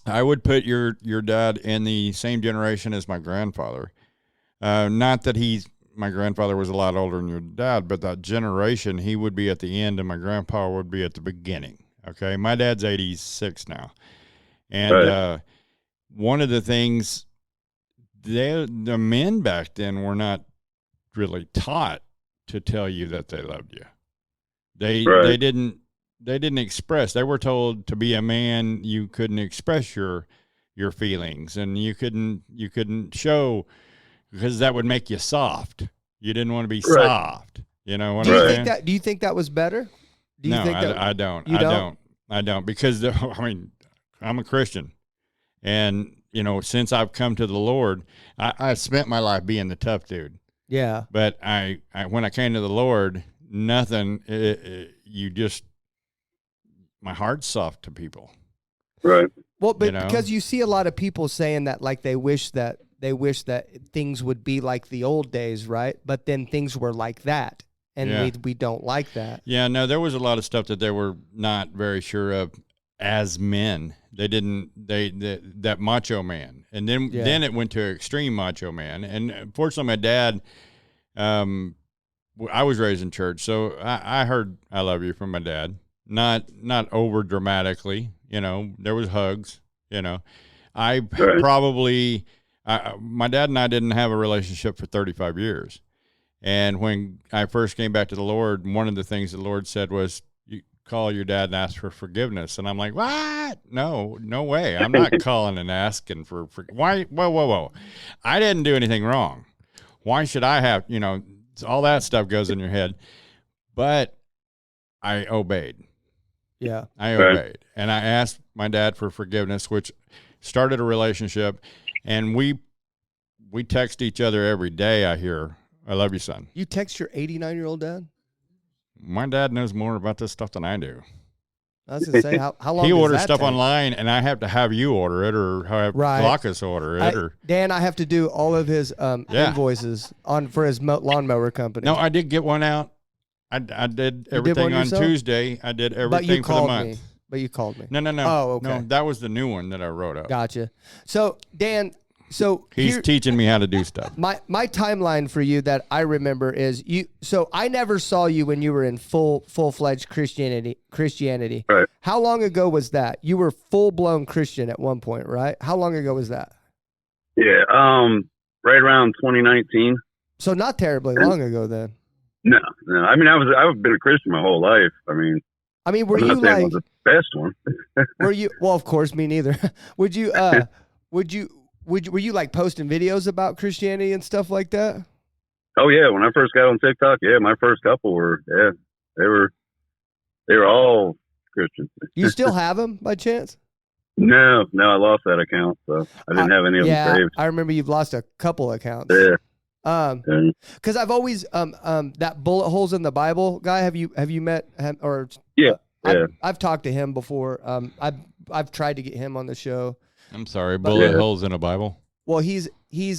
I would put your dad in the same generation as my grandfather. Not that my grandfather was a lot older than your dad, but that generation, he would be at the end and my grandpa would be at the beginning. Okay. My dad's 86 now. And Right. one of the things, the men back then were not really taught to tell you that they loved you. They didn't express. They were told to be a man, you couldn't express your feelings, and you couldn't show, because that would make you soft. You didn't want to be Right. soft. You know what Do I'm you saying? think that? Do you think that was better? Do you No, think that? I don't. You don't? I don't, because I mean, I'm a Christian, and since I've come to the Lord, I spent my life being the tough dude. Yeah. But I when I came to the Lord, nothing. My heart's soft to people. Right. Well, but You know? because you see a lot of people saying that, like they wish that things would be like the old days, right? But then things were like that, and Yeah. we don't like that. Yeah, no, there was a lot of stuff that they were not very sure of as men. They didn't. That macho man, and then it went to extreme macho man. And fortunately, my dad. I was raised in church, so I heard "I love you" from my dad. Not over dramatically. There was hugs. I Right. probably. My dad and I didn't have a relationship for 35 years. And when I first came back to the Lord, one of the things the Lord said was, you call your dad and ask for forgiveness. And I'm like, what? No way. I'm not calling and asking for why? Whoa. I didn't do anything wrong. Why should I have, all that stuff goes in your head. But I obeyed. Yeah. I Right. obeyed. And I asked my dad for forgiveness, which started a relationship. And we text each other every day. I hear, "I love you, son." You text your 89-year-old dad? My dad knows more about this stuff than I do. I was gonna say, how long? He does orders that stuff take? online, and I have to have you order it, or have Right. Glaucus order it, Dan, I have to do all of his Yeah. invoices for his lawnmower company. No, I did get one out. I did everything one on yourself? Tuesday. I did but you everything for the called month. me. But you called me. No. Oh, okay. No, that was the new one that I wrote up. Gotcha. So Dan, He's teaching me how to do stuff. my timeline for you that I remember is you. So I never saw you when you were in full-fledged Christianity. Right. How long ago was that? You were full-blown Christian at one point, right? How long ago was that? Yeah. Right around 2019. So not terribly long ago then. No. I mean, I've been a Christian my whole life. I mean, Were I'm you not saying I like? was the best one. Were you? Well, of course, me neither. Were you like posting videos about Christianity and stuff like that? Oh yeah, when I first got on TikTok, my first couple were, they were all Christians. You still have them by chance? No, I lost that account, so I didn't have any of them saved. I remember you've lost a couple accounts. Yeah. Because I've always that bullet holes in the Bible guy. Have you met him or? Yeah. I've talked to him before. I've tried to get him on the show. I'm sorry, bullet holes in a Bible. Well, he's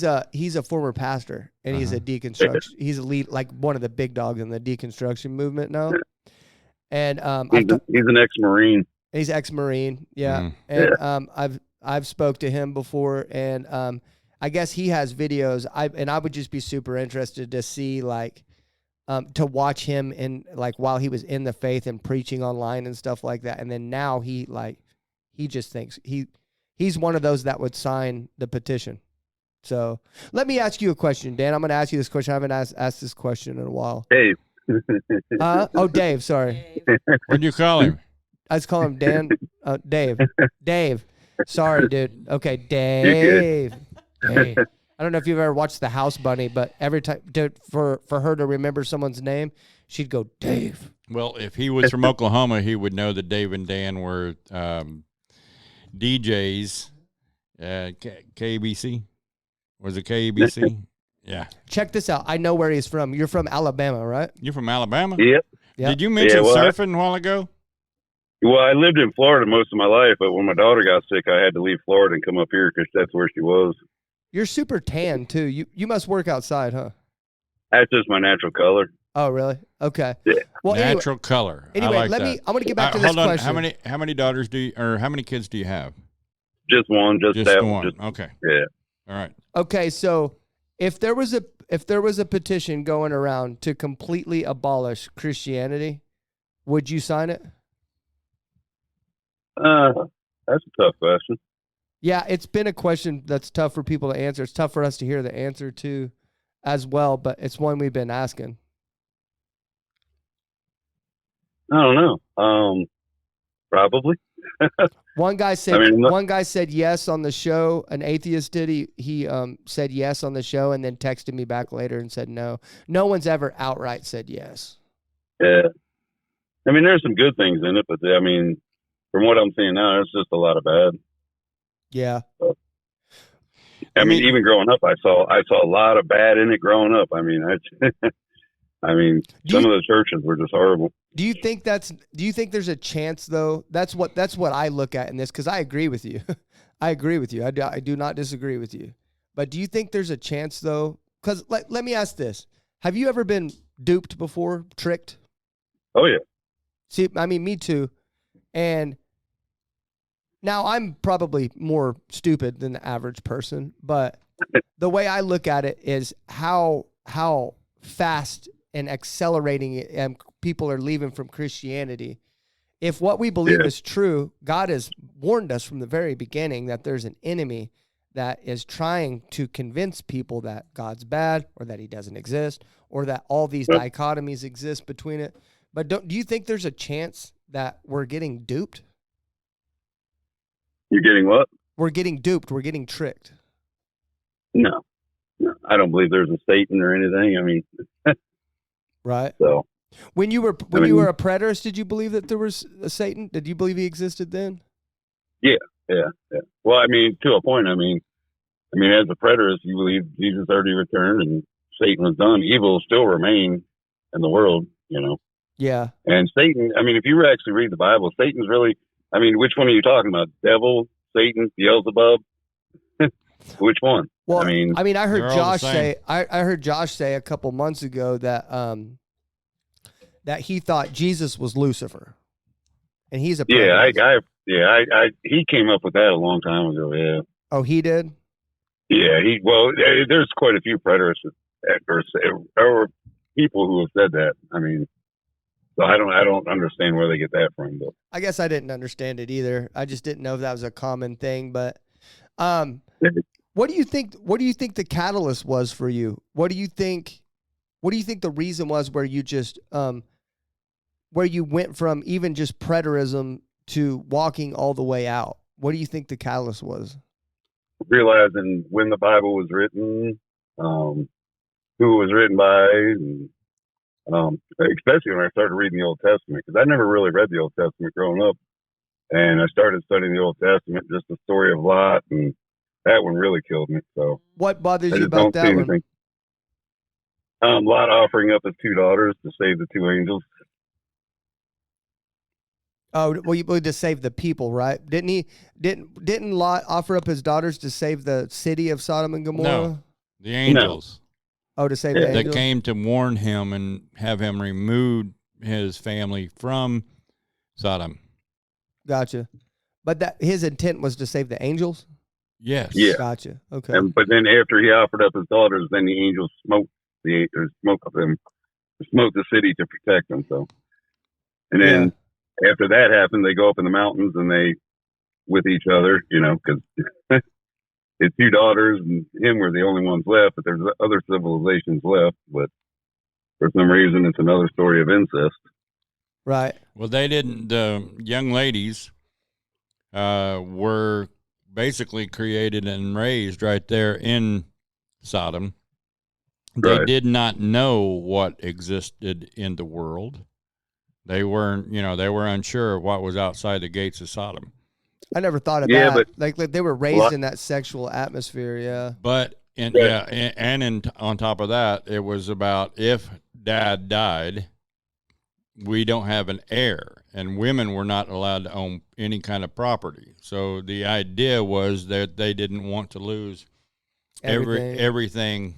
a former pastor and he's a deconstruction. He's a lead, like one of the big dogs in the deconstruction movement now. And he's an ex-Marine. He's ex-Marine, yeah. And I've spoke to him before, and I guess he has videos. I would just be super interested to see to watch him in while he was in the faith and preaching online and stuff like that. And then now he just thinks he's one of those that would sign the petition. So let me ask you a question, Dan. I'm going to ask you this question. I haven't asked this question in a while. Dave. Dave. Sorry. What'd you call him? I just call him Dan. Dave. Dave. Sorry, dude. Okay, Dave. Dave. I don't know if you've ever watched The House Bunny, but every time for her to remember someone's name, she'd go Dave. Well, if he was from Oklahoma, he would know that Dave and Dan were DJs. KBC. Was it KBC? Yeah. Check this out. I know where he's from. You're from Alabama, right? You're from Alabama? Yep. Did you mention surfing a while ago? Well, I lived in Florida most of my life, but when my daughter got sick, I had to leave Florida and come up here because that's where she was. You're super tan too. You must work outside, huh? That's just my natural color. Oh, really? Okay. Yeah. Well, Natural color. Anyway, I like let that. me. I'm going to get back to this hold on. question. How many daughters do you, or how many kids do you have? Just one. Just Just that the one. Just, Okay. yeah. All right. Okay, so if there was a petition going around to completely abolish Christianity, would you sign it? That's a tough question. Yeah, it's been a question that's tough for people to answer. It's tough for us to hear the answer to as well, but it's one we've been asking. I don't know. Probably. One guy said I mean, one guy said yes on the show. An atheist did. He said yes on the show and then texted me back later and said no. No one's ever outright said yes. Yeah. I mean, there's some good things in it, but I mean, from what I'm seeing now, it's just a lot of bad. Yeah. I mean, even growing up, I saw a lot of bad in it growing up. I mean, some of the churches were just horrible. Do you think there's a chance though? That's what I look at in this, because I agree with you. I agree with you. I do not disagree with you. But do you think there's a chance though? Because let me ask this: have you ever been duped before, tricked? Oh yeah. See, I mean, me too. And now I'm probably more stupid than the average person, but the way I look at it is how fast and accelerating and people are leaving from Christianity. If what we believe is true, God has warned us from the very beginning that there's an enemy that is trying to convince people that God's bad or that he doesn't exist or that all these dichotomies exist between it. But do you think there's a chance that we're getting duped? You're getting what? We're getting duped. We're getting tricked. No, I don't believe there's a Satan or anything. I mean, right. So when you were a preterist, did you believe that there was a Satan? Did you believe he existed then? Yeah. Well, I mean, to a point. I mean, as a preterist, you believe Jesus already returned and Satan was done. Evil will still remain in the world, you know. Yeah. And Satan, I mean, if you actually read the Bible, Satan's really, I mean, which one are you talking about? Devil, Satan, Beelzebub? Which one? Well, I heard Josh say, I heard Josh say a couple months ago that that he thought Jesus was Lucifer, and he's a preterist. He came up with that a long time ago. Yeah. Oh, he did. Yeah, there's quite a few preterists or people who have said that. I mean, so I don't understand where they get that from. But I guess I didn't understand it either. I just didn't know if that was a common thing. But what do you think? What do you think the catalyst was for you? What do you think the reason was where you just where you went from even just preterism to walking all the way out? What do you think the catalyst was? Realizing when the Bible was written, who it was written by, and especially when I started reading the Old Testament, because I never really read the Old Testament growing up, and I started studying the Old Testament, just the story of Lot, and that one really killed me. So what bothers you about that one? Lot offering up his two daughters to save the two angels. Oh, well, to save the people, right? Didn't Lot offer up his daughters to save the city of Sodom and Gomorrah? No, the angels. No. Oh, to save the angels? That came to warn him and have him remove his family from Sodom. Gotcha. But his intent was to save the angels? Yes. Yeah. Gotcha. Okay. But then after he offered up his daughters, then the angels smoked the city to protect them. So, and then after that happened, they go up in the mountains and they with each other, you know, because his two daughters and him were the only ones left. But there's other civilizations left. But for some reason, it's another story of incest. Right. Well, they didn't. The young ladies were basically created and raised right there in Sodom. They did not know what existed in the world. They weren't, they were unsure of what was outside the gates of Sodom. I never thought of that. But like they were raised in that sexual atmosphere, yeah. But on top of that, it was about if dad died, we don't have an heir, and women were not allowed to own any kind of property. So the idea was that they didn't want to lose everything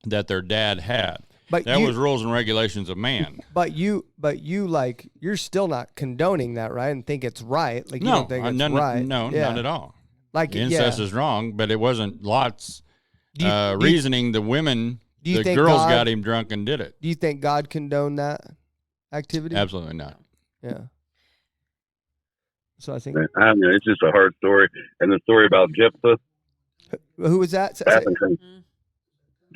that their dad had. But that was rules and regulations of man. But you like, you're still not condoning that, right? And think it's right. Like, you No, don't think it's right. no, Yeah. not at all. Like, Incest is wrong, but it wasn't Lot's Do reasoning. The women, the think girls God- got him drunk and did it. Do you think God condoned that activity? Absolutely not. Yeah. So I think. I mean, it's just a hard story. And the story about Jephthah. Who was that?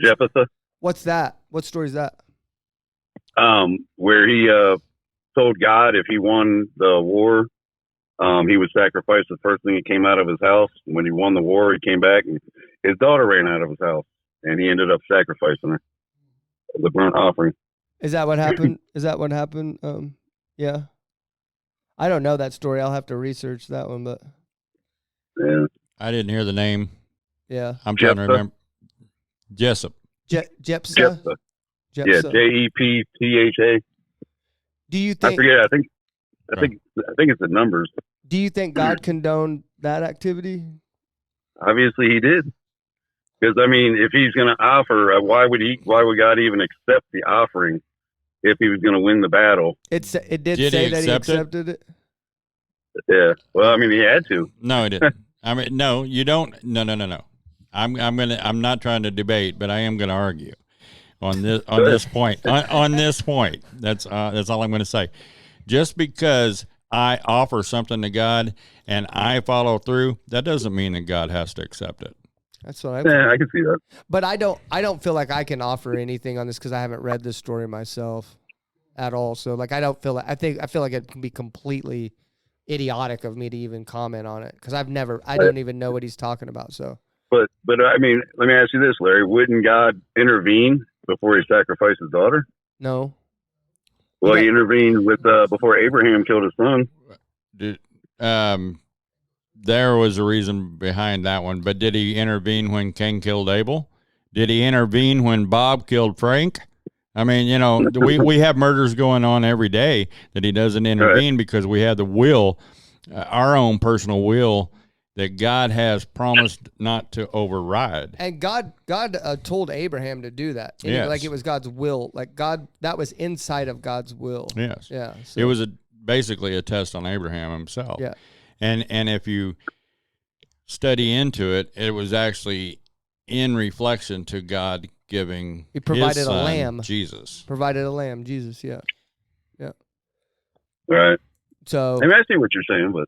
Jephthah. What's that? What story is that? Where he told God if he won the war, he would sacrifice the first thing that came out of his house. When he won the war, he came back and his daughter ran out of his house, and he ended up sacrificing her as a burnt offering. Is that what happened? Is that what happened? Yeah. I don't know that story. I'll have to research that one, but Yeah. I didn't hear the name. yeah. I'm trying to remember. Jessup. Jephthah. Yeah, Jeptha. Do you I think? forget. I think it's the numbers. Do you think God condoned that activity? Obviously, he did. Because I mean, if he's going to offer, why would God even accept the offering if he was going to win the battle? It did Did say he that he accept it? accepted it. Yeah. Well, I mean, he had to. No, he didn't. I mean, no, you don't. No. I'm not trying to debate, but I am going to argue on this point. On this point, that's all I'm going to say. Just because I offer something to God and I follow through, that doesn't mean that God has to accept it. That's what I. Yeah, I can see that. But I don't feel like I can offer anything on this because I haven't read this story myself at all. So like, I don't feel like, I feel like it can be completely idiotic of me to even comment on it because I don't even know what he's talking about. So. But I mean, let me ask you this, Larry. Wouldn't God intervene before he sacrificed his daughter? No. Well, he intervened with before Abraham killed his son. There was a reason behind that one, but did he intervene when Cain killed Abel? Did he intervene when Bob killed Frank? I mean, you know, we have murders going on every day that he doesn't intervene because we have the will, our own personal will that God has promised not to override. And God told Abraham to do that. Yes. Like it was God's will. Like God, that was inside of God's will. Yes. Yeah. So, It was basically a test on Abraham himself. Yeah. And if you study into it, it was actually in reflection to God giving He provided his a son, lamb. Jesus. Provided a lamb, Jesus. Yeah. Right. So I mean, I see what you're saying, but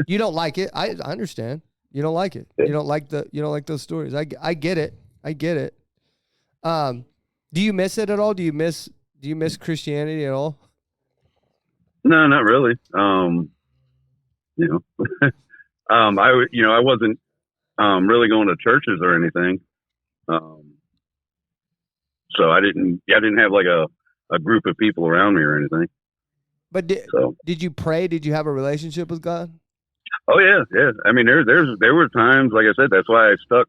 you don't like it. I understand. You don't like it. You don't like those stories. I get it. I get it. Do you miss it at all? Do you miss Christianity at all? no, not really. You know, I wasn't really going to churches or anything. So I didn't have like a group of people around me or anything. But did you pray? Did you have a relationship with God? Oh yeah. I mean, there were times, like I said, that's why I stuck.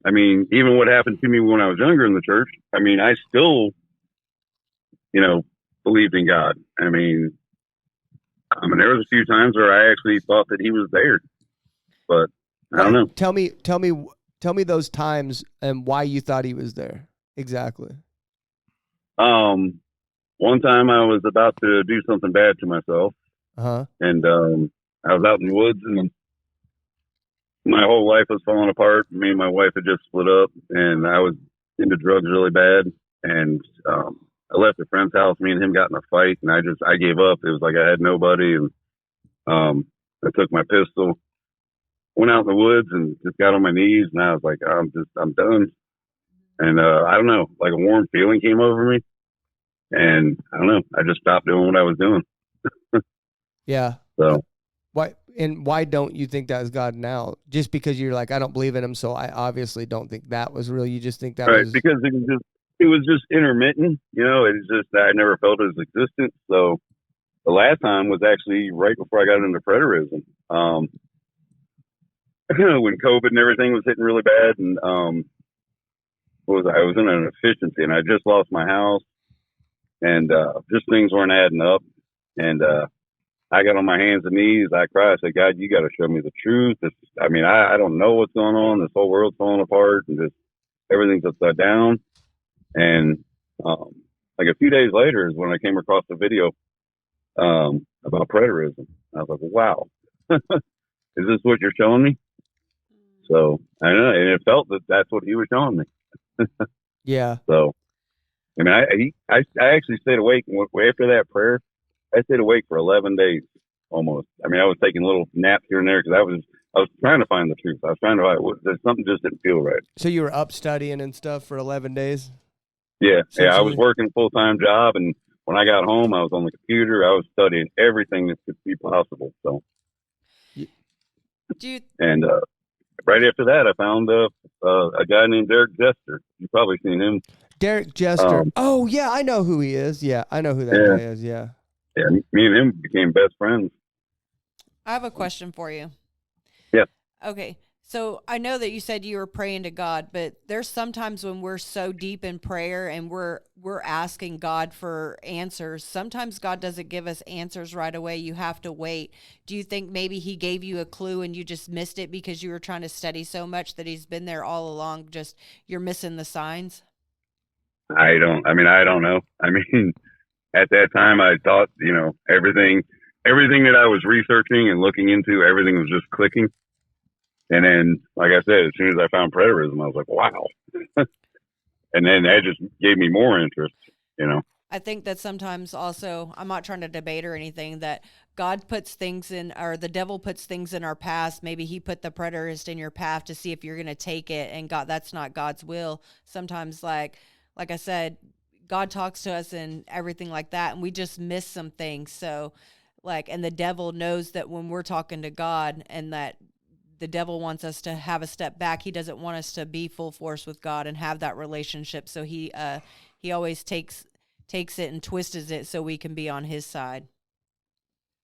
I mean, even what happened to me when I was younger in the church, I mean, I still, believed in God. I mean, there was a few times where I actually thought that he was there, but I don't know. Tell me those times and why you thought he was there exactly. One time I was about to do something bad to myself, and I was out in the woods, and my whole life was falling apart. Me and my wife had just split up, and I was into drugs really bad. And I left a friend's house. Me and him got in a fight, and I gave up. It was like I had nobody, and I took my pistol, went out in the woods, and just got on my knees. And I was like, I'm done. And I don't know, like a warm feeling came over me. And I don't know, I just stopped doing what I was doing. Yeah. So why don't you think that is God now? Just because you're like, I don't believe in him, so I obviously don't think that was real. You just think that was because it was just intermittent. It's just I never felt his existence. So the last time was actually right before I got into preterism. When COVID and everything was hitting really bad, and I was in an efficiency, and I just lost my house. And just things weren't adding up. And I got on my hands and knees. I cried. I said, God, you got to show me the truth. I don't know what's going on. This whole world's falling apart and just everything's upside down. And like a few days later is when I came across a video about preterism. I was like, wow, is this what you're showing me? So I don't know, and it felt that that's what he was showing me. Yeah. So, I mean, I actually stayed awake after that prayer. I stayed awake for 11 days almost. I mean, I was taking little naps here and there because I was trying to find the truth. I was trying to find something just didn't feel right. So you were up studying and stuff for 11 days? Yeah. I was working a full-time job, and when I got home, I was on the computer. I was studying everything that could be possible. So, and right after that, I found a guy named Derek Jester. You've probably seen him. Derek Jester. Oh, yeah, I know who he is. Yeah, I know who that guy is. Yeah. Yeah, me and him became best friends. I have a question for you. Yeah. Okay. So I know that you said you were praying to God, but there's sometimes when we're so deep in prayer and we're asking God for answers. Sometimes God doesn't give us answers right away. You have to wait. Do you think maybe he gave you a clue and you just missed it because you were trying to study so much that he's been there all along, just you're missing the signs? I don't know. I mean, at that time I thought, everything that I was researching and looking into, everything was just clicking. And then, like I said, as soon as I found preterism, I was like, wow. And then that just gave me more interest, I think that sometimes also, I'm not trying to debate or anything, that God puts things in, or the devil puts things in our past. Maybe he put the preterist in your path to see if you're going to take it, and God, that's not God's will. Sometimes, like I said, God talks to us and everything like that, and we just miss some things. So, and the devil knows that when we're talking to God and that the devil wants us to have a step back. He doesn't want us to be full force with God and have that relationship. So he always takes it and twists it so we can be on his side.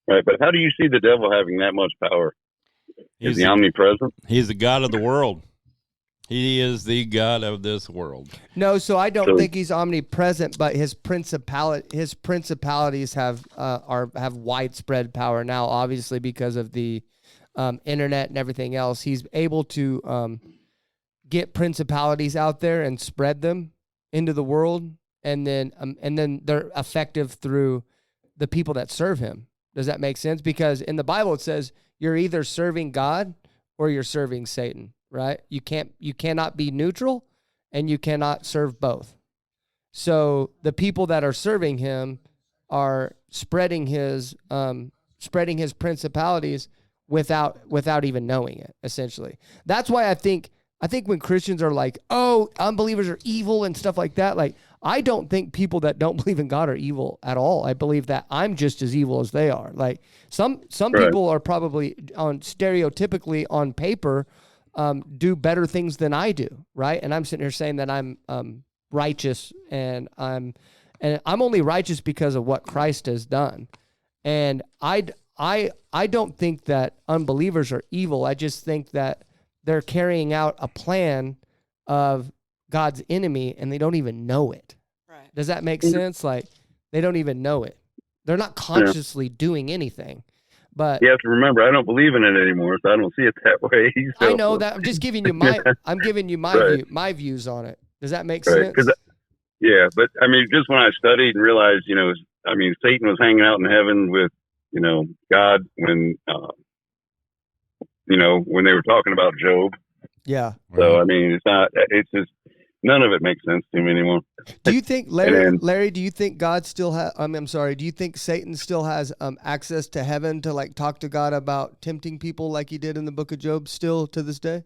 Right, but how do you see the devil having that much power? Is he omnipresent? He's the God of the world. He is the God of this world. No, so I don't think he's omnipresent, but his principalities have widespread power now, obviously because of the internet and everything else. He's able to get principalities out there and spread them into the world, and then they're effective through the people that serve him. Does that make sense? Because in the Bible it says you're either serving God or you're serving Satan, right? You cannot be neutral, and you cannot serve both. So the people that are serving him are spreading his principalities without even knowing it, essentially. That's why I think when Christians are like, oh, unbelievers are evil and stuff like that, like, I don't think people that don't believe in God are evil at all. I believe that I'm just as evil as they are. Like, some right. People are probably stereotypically on paper do better things than I do, right? And I'm sitting here saying that I'm righteous, and I'm only righteous because of what Christ has done. And I don't think that unbelievers are evil. I just think that they're carrying out a plan of God's enemy, and they don't even know it. Right. Does that make sense? Like, they don't even know it. They're not consciously doing anything. But you have to remember, I don't believe in it anymore, so I don't see it that way. So. I know that. I'm just giving you my right. my views on it. Does that make sense? Yeah, but I mean, just when I studied and realized, Satan was hanging out in heaven with, God when when they were talking about Job. Yeah. So I mean, it's just none of it makes sense to me anymore. Do you think, Larry? Do you think God still has? I'm sorry. Do you think Satan still has access to heaven to talk to God about tempting people like he did in the book of Job still to this day?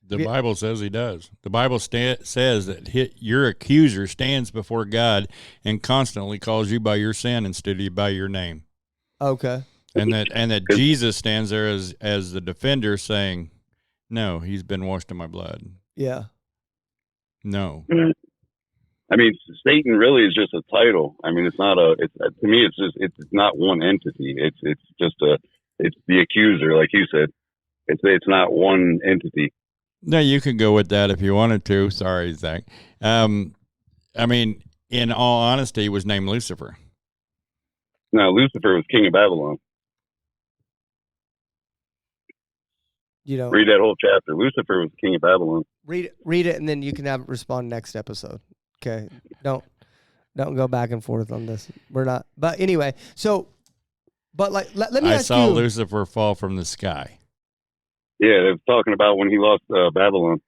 The Bible says he does. The Bible says that your accuser stands before God and constantly calls you by your sin instead of by your name. Okay. And that Jesus stands there as the defender saying, no, he's been washed in my blood. Yeah. No. I mean, Satan really is just a title. I mean, to me, it's not one entity. It's the accuser, like you said. It's not one entity. No, you could go with that if you wanted to. Sorry, Zach. I mean, in all honesty, he was named Lucifer. No, Lucifer was king of Babylon. Read that whole chapter. Lucifer was king of Babylon. Read it, and then you can respond next episode. Okay. Don't. Don't go back and forth on this. We're not. But anyway, so, but like, let me I ask saw you. Lucifer fall from the sky. Yeah, they was talking about when he lost Babylon.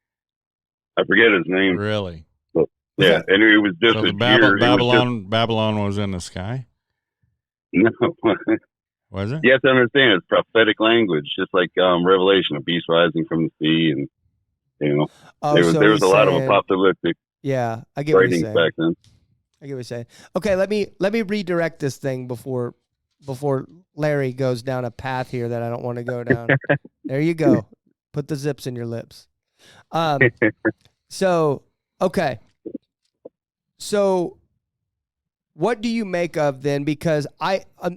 I forget his name. Really? But, yeah, and it was just So a the jeer. Babylon was in the sky? No. Was it? You have to understand, it's prophetic language, just like Revelation, a beast rising from the sea, and Oh, there so was he's a lot of saying- apocalyptic Yeah, I get what he's writings saying. back then. I get what you're saying. Okay, let me redirect this thing before Larry goes down a path here that I don't want to go down. There you go. Put the zips in your lips. So okay. So what do you make of then? Because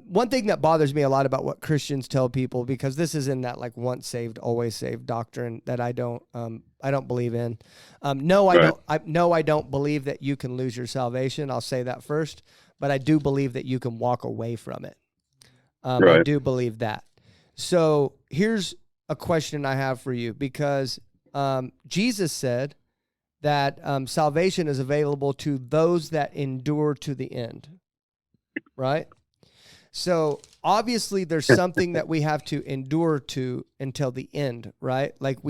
one thing that bothers me a lot about what Christians tell people, because this is in that like once saved, always saved doctrine that I don't believe in. No, I don't believe that you can lose your salvation. I'll say that first, but I do believe that you can walk away from it. I do believe that. So here's a question I have for you, because Jesus said that salvation is available to those that endure to the end, right? So obviously there's something that we have to endure to until the end, right? Like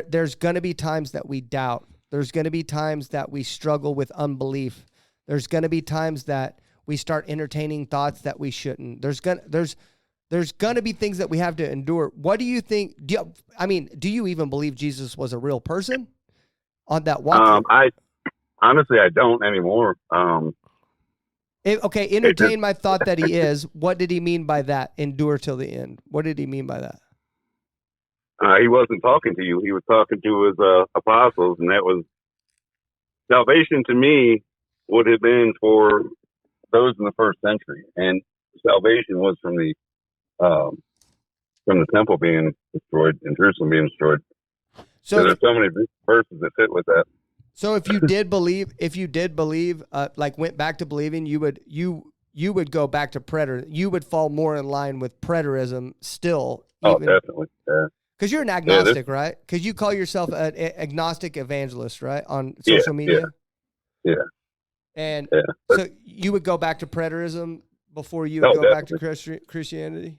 there's going to be times that we doubt. There's going to be times that we struggle with unbelief. There's going to be times that we start entertaining thoughts that we shouldn't. There's going to be things that we have to endure. What do you think? Do you even believe Jesus was a real person on that walk? I honestly, I don't anymore. Entertain my thought that he is. What did he mean by that? Endure till the end. What did he mean by that? He wasn't talking to you. He was talking to his apostles, and that was salvation to me would have been for those in the first century, and salvation was from the temple being destroyed and Jerusalem being destroyed. So there's so many verses that fit with that. So if you did believe, like went back to believing, you would go back to preter. You would fall more in line with preterism still. Definitely. Yeah. Because you're an agnostic, right? Because you call yourself an agnostic evangelist, right? On social media. Yeah. And so you would go back to preterism before you would go back to Christianity?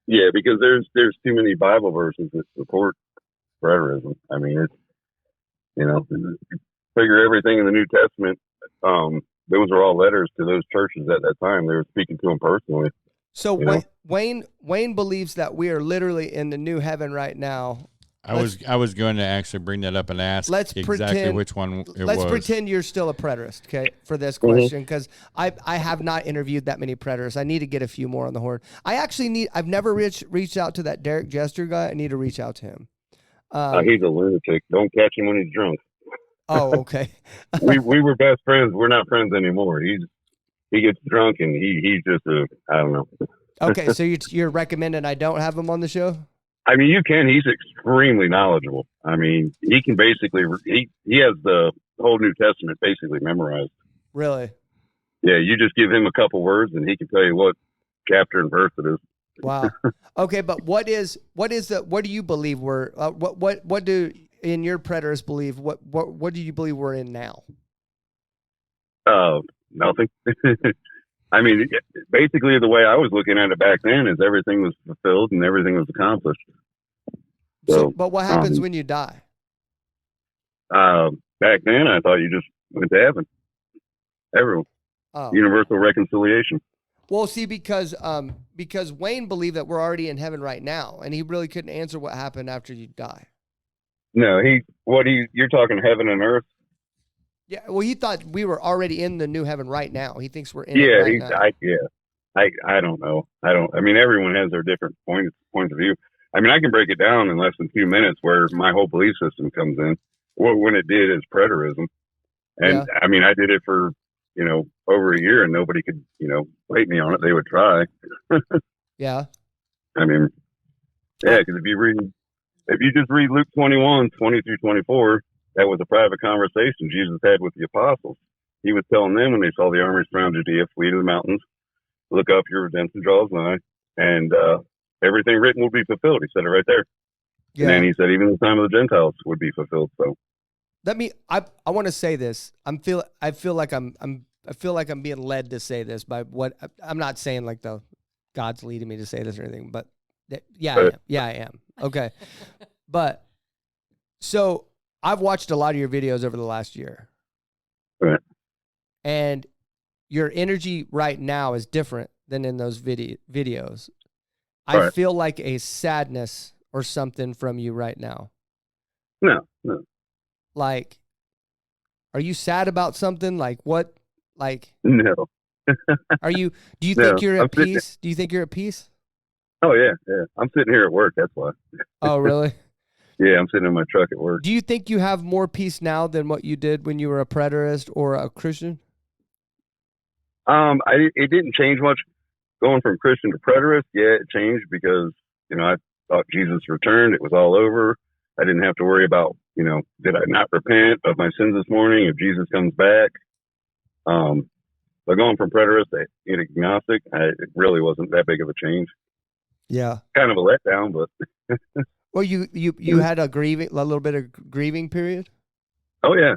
Yeah, because there's too many Bible verses that support preterism. I mean, it's, figure everything in the New Testament, those are all letters to those churches at that time. They were speaking to them personally. So Wayne believes that we are literally in the new heaven right now. I was going to actually bring that up and ask exactly which one it was. Let's pretend you're still a preterist, okay, for this question, because I have not interviewed that many preterists. I need to get a few more on the horn. I've never reached out to that Derek Jester guy. I need to reach out to him. He's a lunatic. Don't catch him when he's drunk. Oh, okay. we were best friends. We're not friends anymore. He gets drunk and he's just I don't know. Okay, so you're recommending I don't have him on the show? I mean, you can. He's extremely knowledgeable. I mean, he can basically he has the whole New Testament basically memorized. Really? Yeah, you just give him a couple words and he can tell you what chapter and verse it is. Wow. Okay, but what do you believe what do in your preterist believe what do you believe we're in now? Nothing. I mean, basically the way I was looking at it back then is everything was fulfilled and everything was accomplished. So but what happens when you die? Back then I thought you just went to heaven. Everyone. Universal reconciliation. Well, see, because Wayne believed that we're already in heaven right now, and he really couldn't answer what happened after you die. No, you're talking heaven and earth? Yeah, well, he thought we were already in the new heaven right now. He thinks we're in it right now. I don't know. I mean, everyone has their different points of view. I mean, I can break it down in less than 2 minutes where my whole belief system comes in. When it did is preterism. And I mean, I did it for, over a year and nobody could, fight me on it. They would try. Yeah. I mean, because if you just read Luke 21, 20 through 24, that was a private conversation Jesus had with the apostles. He was telling them when they saw the armies surround Judea, flee to the mountains, look up, your redemption draws nigh, and everything written will be fulfilled. He said it right there. Yeah. And then he said even the time of the Gentiles would be fulfilled. So I want to say this. I feel like I'm feel like I'm being led to say this by what I'm not saying like God's leading me to say this or anything, but yeah, I am. Yeah, I am. Okay. But so I've watched a lot of your videos over the last year. Right. And your energy right now is different than in those videos. I Right. feel like a sadness or something from you right now. No. Like, are you sad about something? Like what? Like, No. do you No, think you're I'm at sitting- peace? Do you think you're at peace? Oh, yeah. I'm sitting here at work. That's why. Oh, really? Yeah, I'm sitting in my truck at work. Do you think you have more peace now than what you did when you were a preterist or a Christian? It didn't change much going from Christian to preterist. Yeah, it changed because, I thought Jesus returned. It was all over. I didn't have to worry about, did I not repent of my sins this morning if Jesus comes back? But going from preterist to agnostic, it really wasn't that big of a change. Yeah. Kind of a letdown, but Well, you had a little bit of grieving period. oh yeah.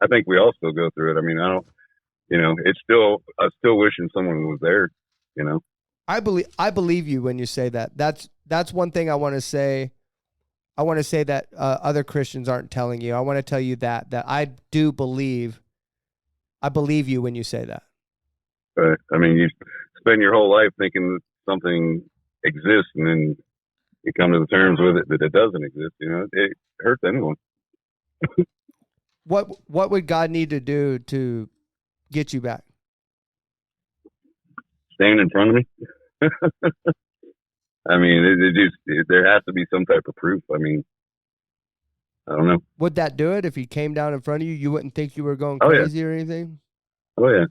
I think we all still go through it. I mean, I don't, I'm still wishing someone was there, I believe you when you say that. That's one thing I want to say. I want to say that other Christians aren't telling you. I want to tell you that I do believe. I believe you when you say that. But I mean, you spend your whole life thinking something exists, and then you come to the terms with it that it doesn't exist. It hurts anyone. What would God need to do to get you back? Stand in front of me. I mean, there has to be some type of proof. I mean, I don't know. Would that do it if he came down in front of you? You wouldn't think you were going Oh, yeah. crazy or anything? Oh yeah.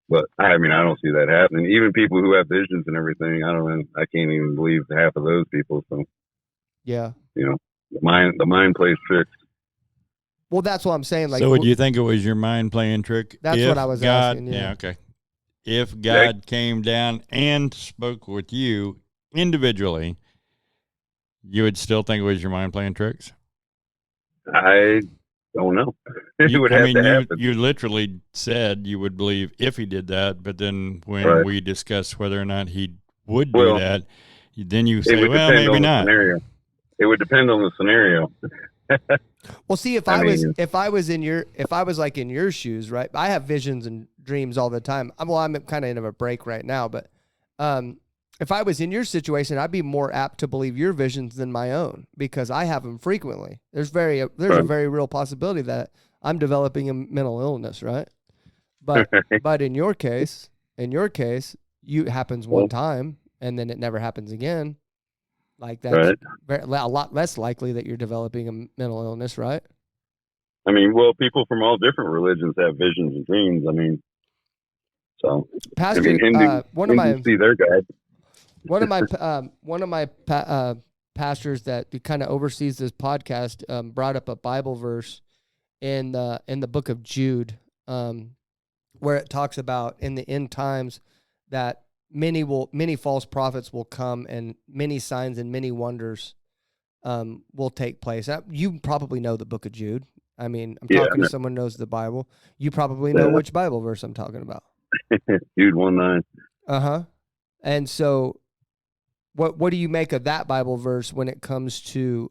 But I don't see that happening. Even people who have visions and everything, I don't know. I can't even believe half of those people. So Yeah. the mind plays tricks. Well, that's what I'm saying. Like, so would you think it was your mind playing trick? That's if what I was God, asking, yeah. Okay. If God came down and spoke with you individually, you would still think it was your mind playing tricks? I don't know. It would have to happen. You literally said you would believe if he did that, but then when Right. we discussed whether or not he would Well, do that, then you It say, would well, depend maybe on the not. scenario. It would depend on the scenario. well, see, if I was like in your shoes, right? I have visions and dreams all the time. I'm kind of in a break right now, but if I was in your situation, I'd be more apt to believe your visions than my own because I have them frequently. There's a very real possibility that I'm developing a mental illness, right? But in your case, it happens one time and then it never happens again. Like that's a lot less likely that you're developing a mental illness, right? I mean, well, people from all different religions have visions and dreams. I mean, so Pastor, Hindus see their God. One of my pastors that kind of oversees this podcast brought up a Bible verse in the book of Jude, where it talks about in the end times that many false prophets will come and many signs and many wonders will take place. You probably know the book of Jude. I mean, I'm talking to someone who knows the Bible. You probably know which Bible verse I'm talking about. Jude 1:9. Uh-huh. And so what do you make of that Bible verse when it comes to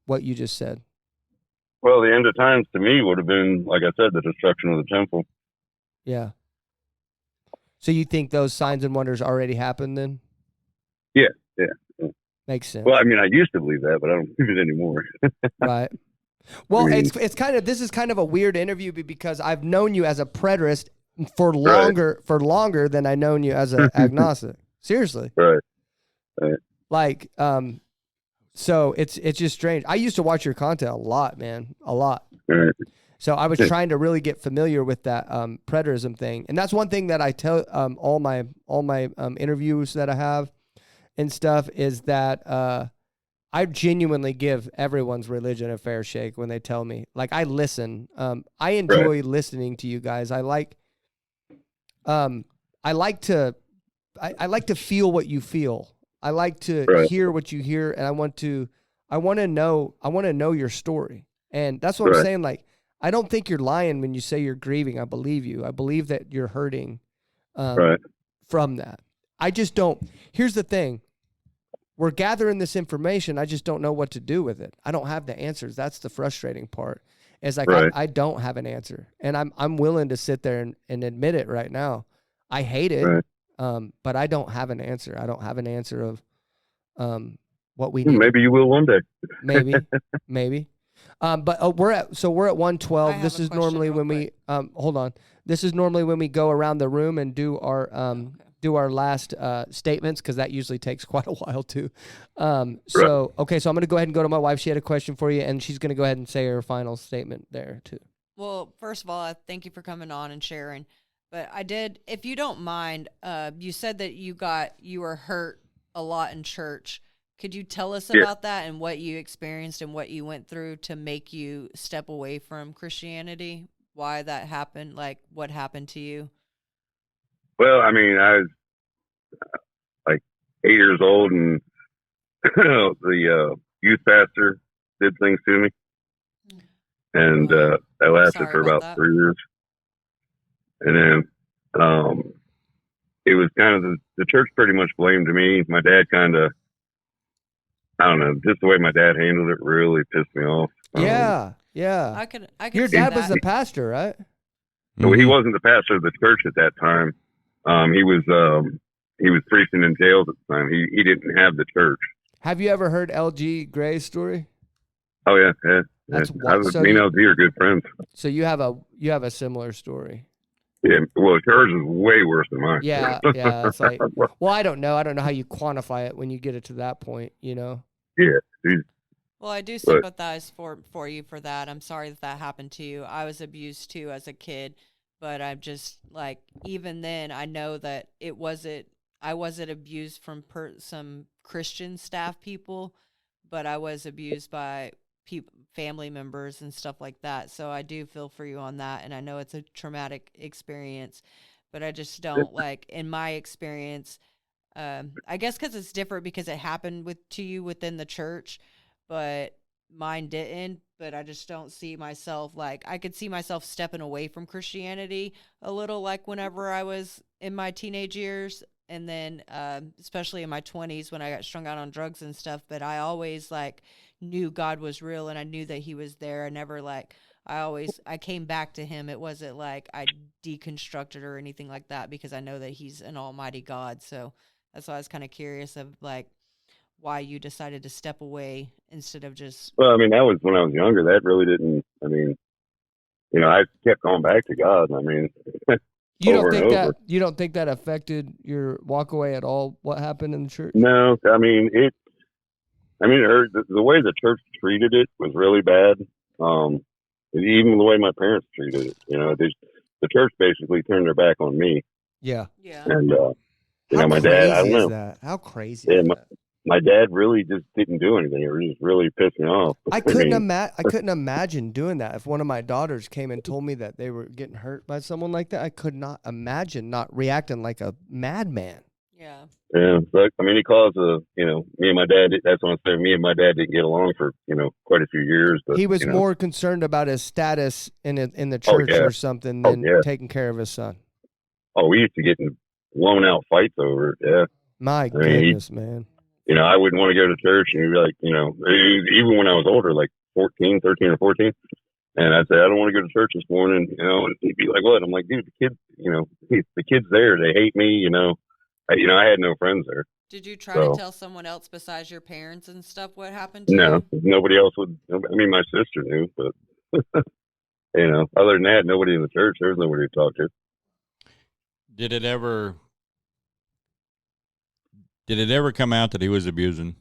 what you just said? Well, the end of times to me would have been, like I said, the destruction of the temple. Yeah. So you think those signs and wonders already happened then? Yeah. Makes sense. Well, I mean, I used to believe that, but I don't believe it anymore. Right. Well, I mean, this is kind of a weird interview because I've known you as a preterist for longer than I known you as an agnostic. Seriously. Right. Like, so it's just strange. I used to watch your content a lot, man, a lot. Right. So I was trying to really get familiar with that preterism thing, and that's one thing that I tell all my interviews that I have and stuff is that I genuinely give everyone's religion a fair shake when they tell me. Like I listen. I enjoy listening to you guys. I like to feel what you feel. I like to hear what you hear, and I want to know your story. And that's what I'm saying. Like, I don't think you're lying when you say you're grieving. I believe you. I believe that you're hurting Right. from that. I just don't. Here's the thing. We're gathering this information. I just don't know what to do with it. I don't have the answers. That's the frustrating part. It's like Right. I don't have an answer, and I'm willing to sit there and admit it right now. I hate it, Right. but I don't have an answer. I don't have an answer of what we need. Maybe you will one day. Maybe. But we're at 112. I This have a is question normally real when we hold on. This is normally when we go around the room and do our last statements, because that usually takes quite a while too. So I'm going to go ahead and go to my wife. She had a question for you, and she's going to go ahead and say her final statement there too. Well, first of all, I thank you for coming on and sharing. But I did, if you don't mind, you said that you were hurt a lot in church. Could you tell us about that and what you experienced and what you went through to make you step away from Christianity? Why that happened? Like, what happened to you? Well, I mean, I was like 8 years old, and the youth pastor did things to me, and that lasted for about 3 years. And then it was kind of the church pretty much blamed me. My dad kind of, I don't know, just the way my dad handled it really pissed me off. Yeah. I could. Your see dad was that. the pastor, right? So he wasn't the pastor of the church at that time. He was preaching in jails at the time. He didn't have the church. Have you ever heard L.G. Gray's story? Oh yeah. That's me and LG are good friends. So you have a similar story. Yeah, well, yours is way worse than mine. Yeah. It's like, well, I don't know how you quantify it when you get it to that point, you know? Yeah. Well, I do sympathize for you for that. I'm sorry that happened to you. I was abused too as a kid, but I'm just like, even then, I know that I wasn't abused from some Christian staff people, but I was abused by family members and stuff like that. So I do feel for you on that, and I know it's a traumatic experience, but I just don't like, in my experience, I guess because it's different because it happened to you within the church, but mine didn't. But I just don't see myself, like, I could see myself stepping away from Christianity a little, like whenever I was in my teenage years, and then especially in my 20s when I got strung out on drugs and stuff. But I always like knew God was real, and I knew that he was there. I never I came back to him. It wasn't like I deconstructed or anything like that, because I know that he's an almighty God. So that's why I was kind of curious of like why you decided to step away instead of just. Well, I mean, that was when I was younger. That really didn't, I mean, I kept going back to God. I mean, you don't think that affected your walk away at all? What happened in the church? No, I mean, the way the church treated it was really bad. Even the way my parents treated it, the church basically turned their back on me. Yeah. And, my dad, I don't know. How crazy is that? My dad really just didn't do anything. It just really pissed me off. I couldn't imagine doing that. If one of my daughters came and told me that they were getting hurt by someone like that, I could not imagine not reacting like a madman. Yeah. Yeah. But, I mean, he caused me and my dad, that's what I'm saying. Me and my dad didn't get along for, quite a few years. But he was more concerned about his status in the church or something than taking care of his son. Oh, we used to get in blown out fights over it. Yeah. My goodness, man. I wouldn't want to go to church, and he'd be like, even when I was older, like 13 or 14, and I'd say, I don't want to go to church this morning, and he'd be like, what? I'm like, dude, the kids, the kids there, they hate me, I had no friends there. Did you try to tell someone else besides your parents and stuff what happened to you? No, nobody else would. I mean, my sister knew, but, other than that, nobody in the church, there was nobody to talk to. Did it ever come out that he was abusing?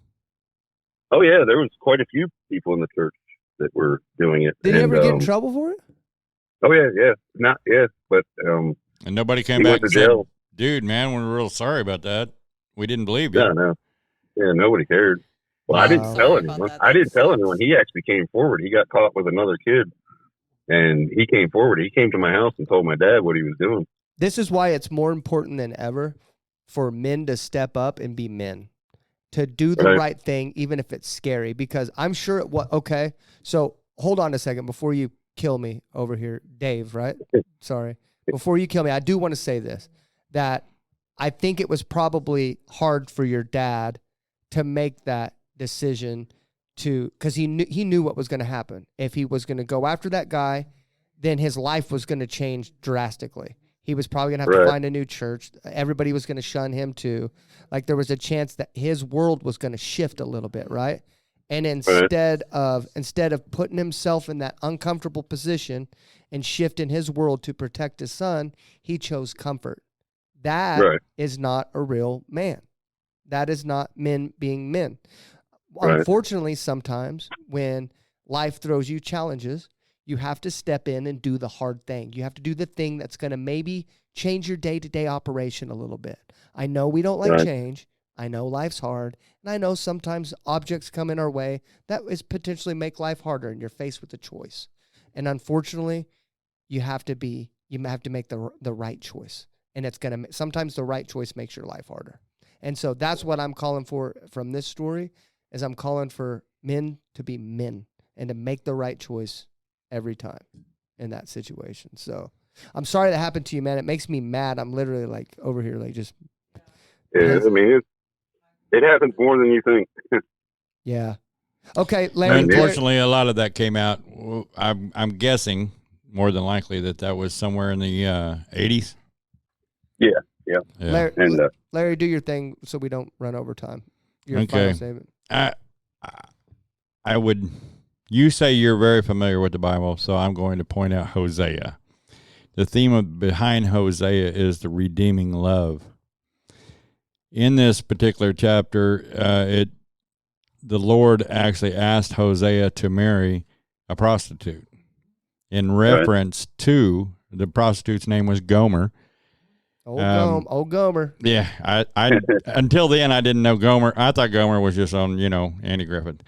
Oh yeah, there was quite a few people in the church that were doing it. Did he ever get in trouble for it? Oh yeah, but and nobody came back and said, "Dude, man, we're real sorry about that. We didn't believe you." Yeah, no, nobody cared. Well, I didn't tell anyone. I didn't tell anyone. He actually came forward. He got caught with another kid, and he came forward. He came to my house and told my dad what he was doing. This is why it's more important than ever for men to step up and be men, to do the right thing, even if it's scary, because I'm sure so hold on a second before you kill me over here, Dave, right? Sorry. Before you kill me, I do want to say this, that I think it was probably hard for your dad to make that decision because he knew what was going to happen. If he was going to go after that guy, then his life was going to change drastically. He was probably going to have to find a new church. Everybody was going to shun him too. Like there was a chance that his world was going to shift a little bit, right? And instead of putting himself in that uncomfortable position and shifting his world to protect his son, he chose comfort. That is not a real man. That is not men being men. Unfortunately, sometimes when life throws you challenges, you have to step in and do the hard thing. You have to do the thing that's going to maybe change your day-to-day operation a little bit. I know we don't like change. I know life's hard. And I know sometimes objects come in our way that is potentially make life harder, and you're faced with a choice. And unfortunately, you have to make the right choice. And it's going to sometimes the right choice makes your life harder. And so that's what I'm calling for from this story, is I'm calling for men to be men and to make the right choice every time in that situation. So I'm sorry that happened to you, man. It makes me mad. I'm literally like over here, like just. Yeah, I mean, it happens more than you think. Yeah. Okay, Larry. Unfortunately, a lot of that came out. I'm guessing more than likely that was somewhere in the 80s. Yeah. Larry, do your thing so we don't run over time. Your Okay. final statement. I would. You say you're very familiar with the Bible, so I'm going to point out Hosea. The theme behind Hosea is the redeeming love. In this particular chapter, the Lord actually asked Hosea to marry a prostitute in reference to the prostitute's name was Gomer. Old Gomer. Yeah, I until then I didn't know Gomer. I thought Gomer was just on Andy Griffith.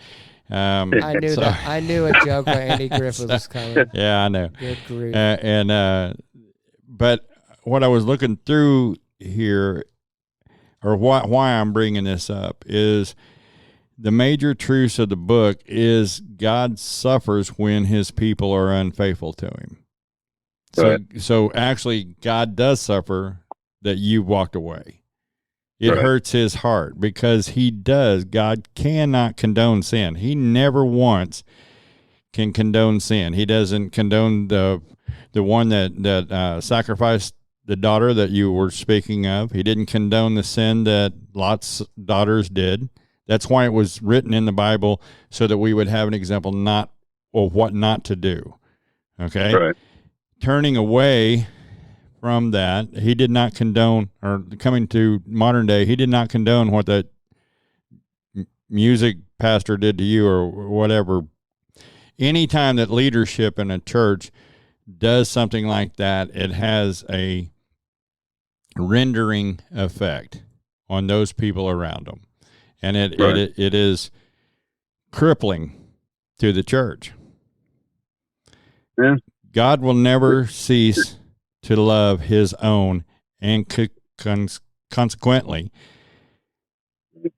I knew that. I knew a joke by Andy Griffith was coming. Yeah, I know. Good grief. But what I was looking through here, or why I'm bringing this up, is the major truths of the book is God suffers when his people are unfaithful to him. So actually, God does suffer that you walked away. It hurts his heart because God cannot condone sin. He never once can condone sin. He doesn't condone the one that sacrificed the daughter that you were speaking of. He didn't condone the sin that Lot's daughters did. That's why it was written in the Bible, so that we would have an example what not to do. Okay? Right. Turning away from that, he did not condone, or coming to modern day, he did not condone what that music pastor did to you or whatever. Anytime that leadership in a church does something like that, it has a rendering effect on those people around them. And it is crippling to the church. Yeah. God will never cease to love his own, and consequently,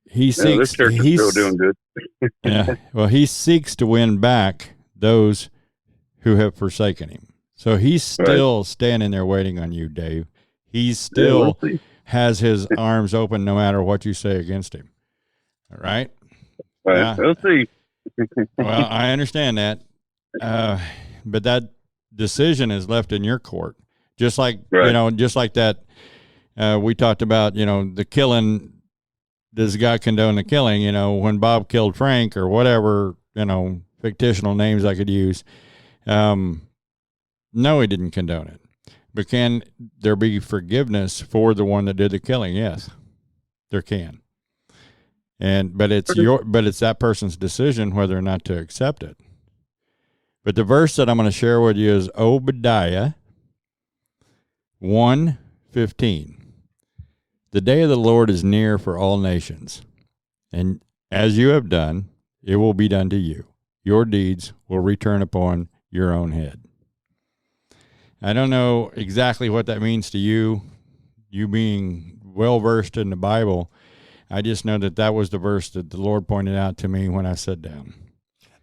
he seeks. This church is still doing good. Yeah, well, he seeks to win back those who have forsaken him. So he's still standing there waiting on you, Dave. He still has his arms open no matter what you say against him. All right? We'll see. Well, I understand that. But that decision is left in your court. Just like, just like that, we talked about, the killing. Does God condone the killing? When Bob killed Frank or whatever, fictional names I could use. No, he didn't condone it. But can there be forgiveness for the one that did the killing? Yes, there can. But it's that person's decision whether or not to accept it. But the verse that I'm going to share with you is Obadiah 1:15. The day of the Lord is near for all nations, and as you have done, it will be done to you. Your deeds will return upon your own head. I don't know exactly what that means to you, you being well-versed in the Bible. I just know that was the verse that the Lord pointed out to me when I sat down.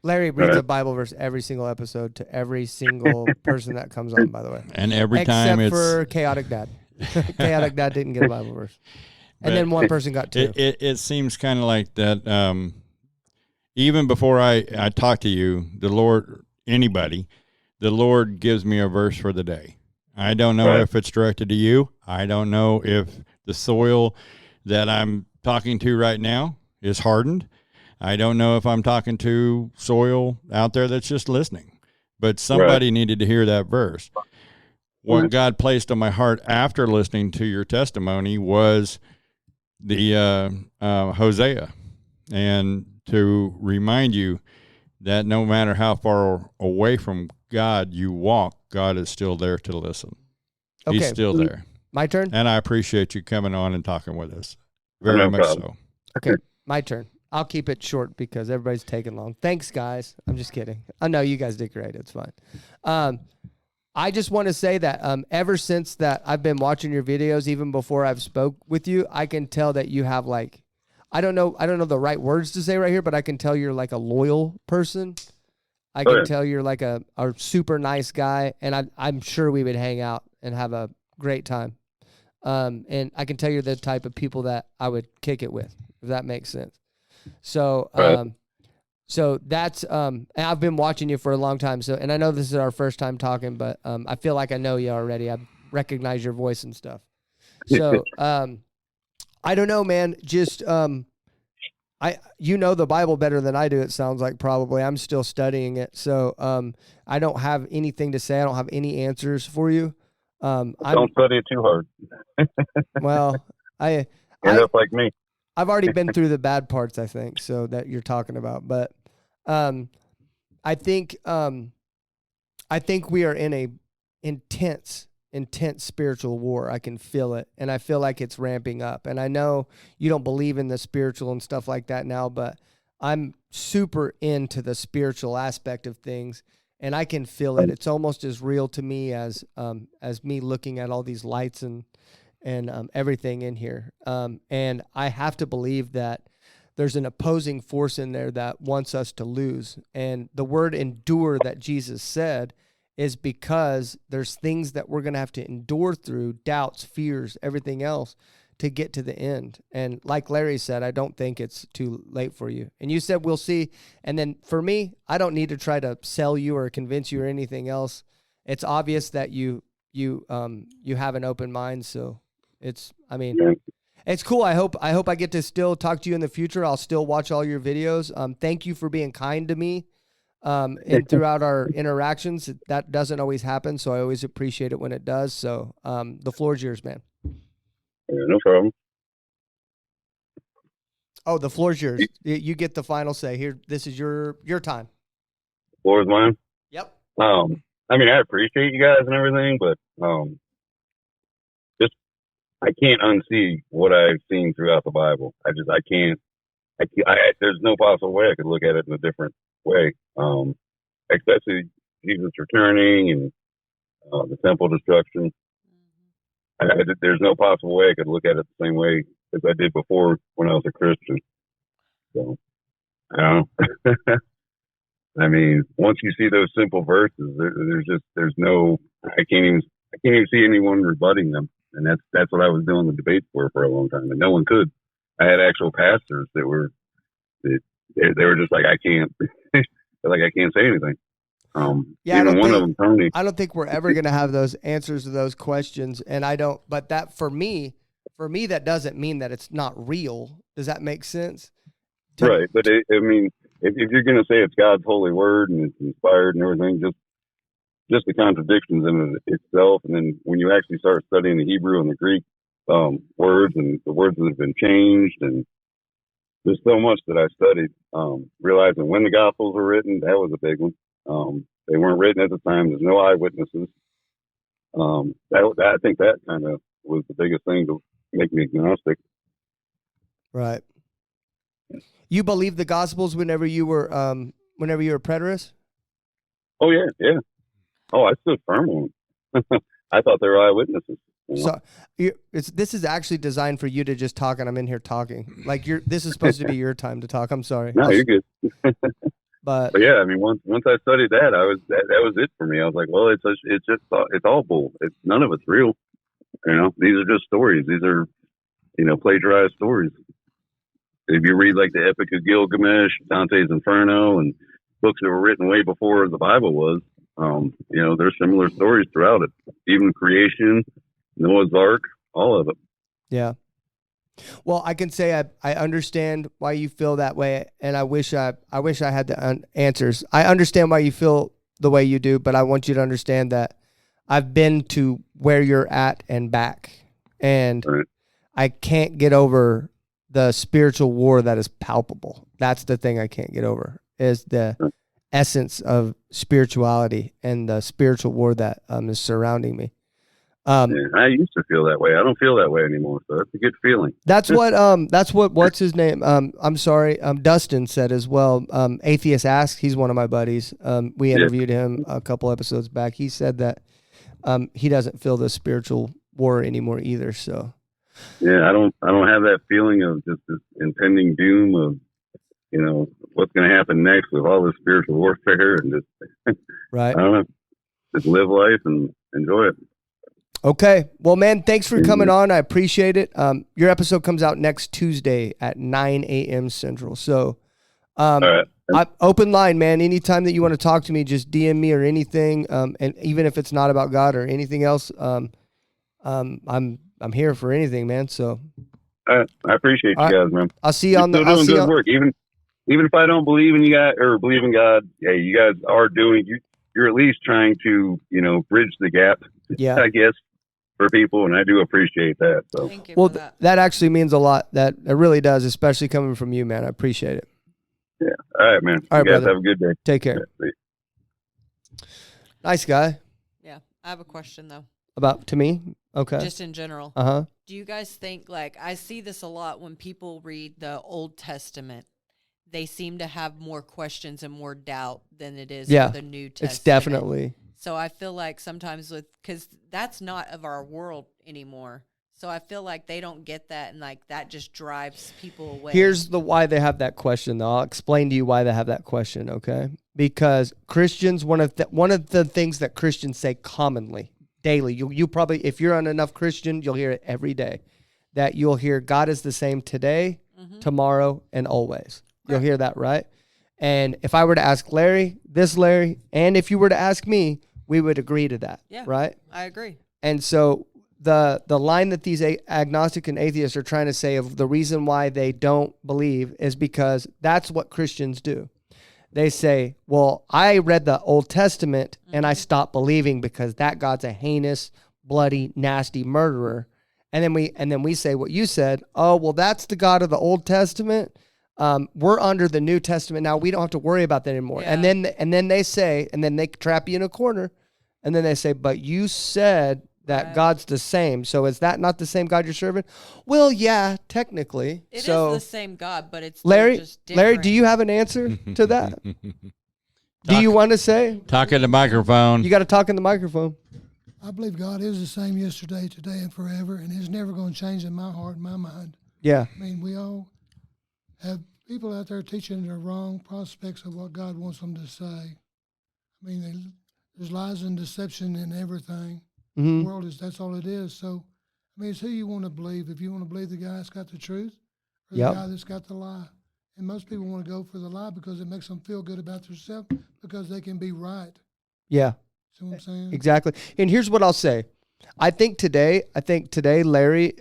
Larry reads Right. a Bible verse every single episode to every single person that comes on, by the way. And every Except time it's for Chaotic Dad. Chaotic Dad didn't get a Bible verse. And then one person got two. it seems kind of like that. Even before I talk to you, the Lord, anybody, the Lord gives me a verse for the day. I don't know Right. if it's directed to you. I don't know if the soil that I'm talking to right now is hardened. I don't know if I'm talking to soil out there that's just listening. But somebody needed to hear that verse. What Right. God placed on my heart after listening to your testimony was the Hosea, and to remind you that no matter how far away from God you walk, God is still there to listen. He's Okay. still there. My turn? And I appreciate you coming on and talking with us. Very No much problem. so. Okay, my turn. I'll keep it short because everybody's taking long. Thanks, guys. I'm just kidding. I know you guys did great. It's fine. I just want to say that ever since that I've been watching your videos, even before I've spoke with you, I can tell that you have like, I don't know the right words to say right here, but I can tell you're like a loyal person. I can yeah. tell you're like a super nice guy, and I'm sure we would hang out and have a great time. And I can tell you're the type of people that I would kick it with, if that makes sense. So, Right. so that's, and I've been watching you for a long time. So, and I know this is our first time talking, but, I feel like I know you already. I recognize your voice and stuff. So, I don't know, man, just, you know the Bible better than I do, it sounds like, probably. I'm still studying it. So, I don't have anything to say. I don't have any answers for you. Don't study it too hard. Well, End up like me. I've already been through the bad parts, I think, so that you're talking about. But I think we are in a intense spiritual war. I can feel it, and I feel like it's ramping up. And I know you don't believe in the spiritual and stuff like that now, but I'm super into the spiritual aspect of things, and I can feel it. It's almost as real to me as me looking at all these lights and everything in here. And I have to believe that there's an opposing force in there that wants us to lose. And the word endure that Jesus said is because there's things that we're going to have to endure through, doubts, fears, everything else, to get to the end. And like Larry said, I don't think it's too late for you. And you said, we'll see. And then for me, I don't need to try to sell you or convince you or anything else. It's obvious that you have an open mind. So it's cool. I hope I get to still talk to you in the future. I'll still watch all your videos. Thank you for being kind to me. And throughout our interactions, that doesn't always happen. So I always appreciate it when it does. So, the floor is yours, man. Yeah, no problem. Oh, the floor is yours. You get the final say here. This is your time. Floor is mine. Yep. I mean, I appreciate you guys and everything, but just I can't unsee what I've seen throughout the Bible. I can't. There's no possible way I could look at it in a different way. Especially Jesus returning and the temple destruction. There's no possible way I could look at it the same way as I did before when I was a Christian. So, I don't know. I mean, once you see those simple verses, I can't even see anyone rebutting them. And that's what I was doing the debates for a long time, and no one could. I had actual pastors that were just like, I can't, like, I can't say anything. Even one of them, Tony. I don't think we're ever going to have those answers to those questions. And but that for me, that doesn't mean that it's not real. Does that make sense? Right. But I mean, if you're going to say it's God's holy word and it's inspired and everything, just the contradictions in it itself. And then when you actually start studying the Hebrew and the Greek words and the words that have been changed, and there's so much that I studied, realizing when the Gospels were written, that was a big one. They weren't written at the time. There's no eyewitnesses. I think that kind of was the biggest thing to make me agnostic. Right. You believe the Gospels whenever you were preterist? Oh yeah. Oh, I stood firm on them. I thought they were eyewitnesses. So this is actually designed for you to just talk, and I'm in here talking. Like this is supposed to be your time to talk. I'm sorry. No, you're good. But yeah, I mean, once I studied that, that was it for me. I was like, well, it's all bull. It's none of it's real. These are just stories. These are plagiarized stories. If you read like the Epic of Gilgamesh, Dante's Inferno, and books that were written way before the Bible was, there's similar stories throughout it. Even creation, Noah's Ark, all of it. yeah. Well, I can say I understand why you feel that way, and I wish I had the answers. I understand why you feel the way you do, but I want you to understand that I've been to where you're at and back, and Right. I can't get over the spiritual war that is palpable. That's the thing I can't get over, is the essence of spirituality and the spiritual war that is surrounding me. Yeah, I used to feel that way. I don't feel that way anymore, so that's a good feeling. That's what what's his name? I'm sorry, Dustin said as well. Atheist Ask, he's one of my buddies. We interviewed him a couple episodes back. He said that he doesn't feel the spiritual war anymore either. So yeah, I don't have that feeling of just this impending doom of what's going to happen next with all this spiritual warfare, and just right. I don't know, just live life and enjoy it. Okay. Well, man, thanks for coming on. I appreciate it. Your episode comes out next Tuesday at 9 a.m. Central. So, All right. Open line, man. Anytime that you want to talk to me, just DM me or anything. And even if it's not about God or anything else, I'm here for anything, man. So, I appreciate you guys, man. I'll see you on the. You're still doing good work, even if I don't believe in you guys or believe in God. Yeah, you guys are doing. You're at least trying to bridge the gap. Yeah, I guess. For people, and I do appreciate that. So, Thank you well, for that. that actually means a lot. That it really does, especially coming from you, man. I appreciate it. Yeah. All right, man. All right, you guys brother. have a good day. Take care. Yeah, Nice guy. Yeah, I have a question though. About to me? Okay. Just in general. Uh-huh. Do you guys think, like, I see this a lot when people read the Old Testament, they seem to have more questions and more doubt than it is Yeah, for the New Testament. It's definitely. So I feel like sometimes because that's not of our world anymore. So I feel like they don't get that, and like that just drives people away. Here's why they have that question, though. I'll explain to you why they have that question, okay? Because Christians, one of the things that Christians say commonly, daily, you probably, if you're on enough Christian, you'll hear it every day, that you'll hear God is the same today, tomorrow, and always. You'll hear that, right? And if I were to ask Larry, and if you were to ask me, we would agree to that, right? I agree. And so the line that these agnostic and atheists are trying to say of the reason why they don't believe is because that's what Christians do. They say, well, I read the Old Testament and I stopped believing because that God's a heinous, bloody, nasty murderer. And then we say what you said, oh, well, that's the God of the Old Testament. We're under the New Testament now. We don't have to worry about that anymore. Yeah. And then they say, and then they trap you in a corner, and then they say, but you said that God's the same. So is that not the same God you're serving? Well, yeah, technically. It is so the same God, but it's Larry, just different. Larry, do you have an answer to that? Do you want to say? Talk in the microphone. You got to talk in the microphone. I believe God is the same yesterday, today, and forever, and He's never going to change in my heart and my mind. Yeah. I mean, we all have people out there teaching the wrong prospects of what God wants them to say. I mean, there's lies and deception in everything. Mm-hmm. The world that's all it is. So, I mean, it's who you want to believe. If you want to believe the guy that's got the truth or the guy that's got the lie. And most people want to go for the lie because it makes them feel good about themselves because they can be right. Yeah. See what I'm saying? Exactly. And here's what I'll say. I think today, Larry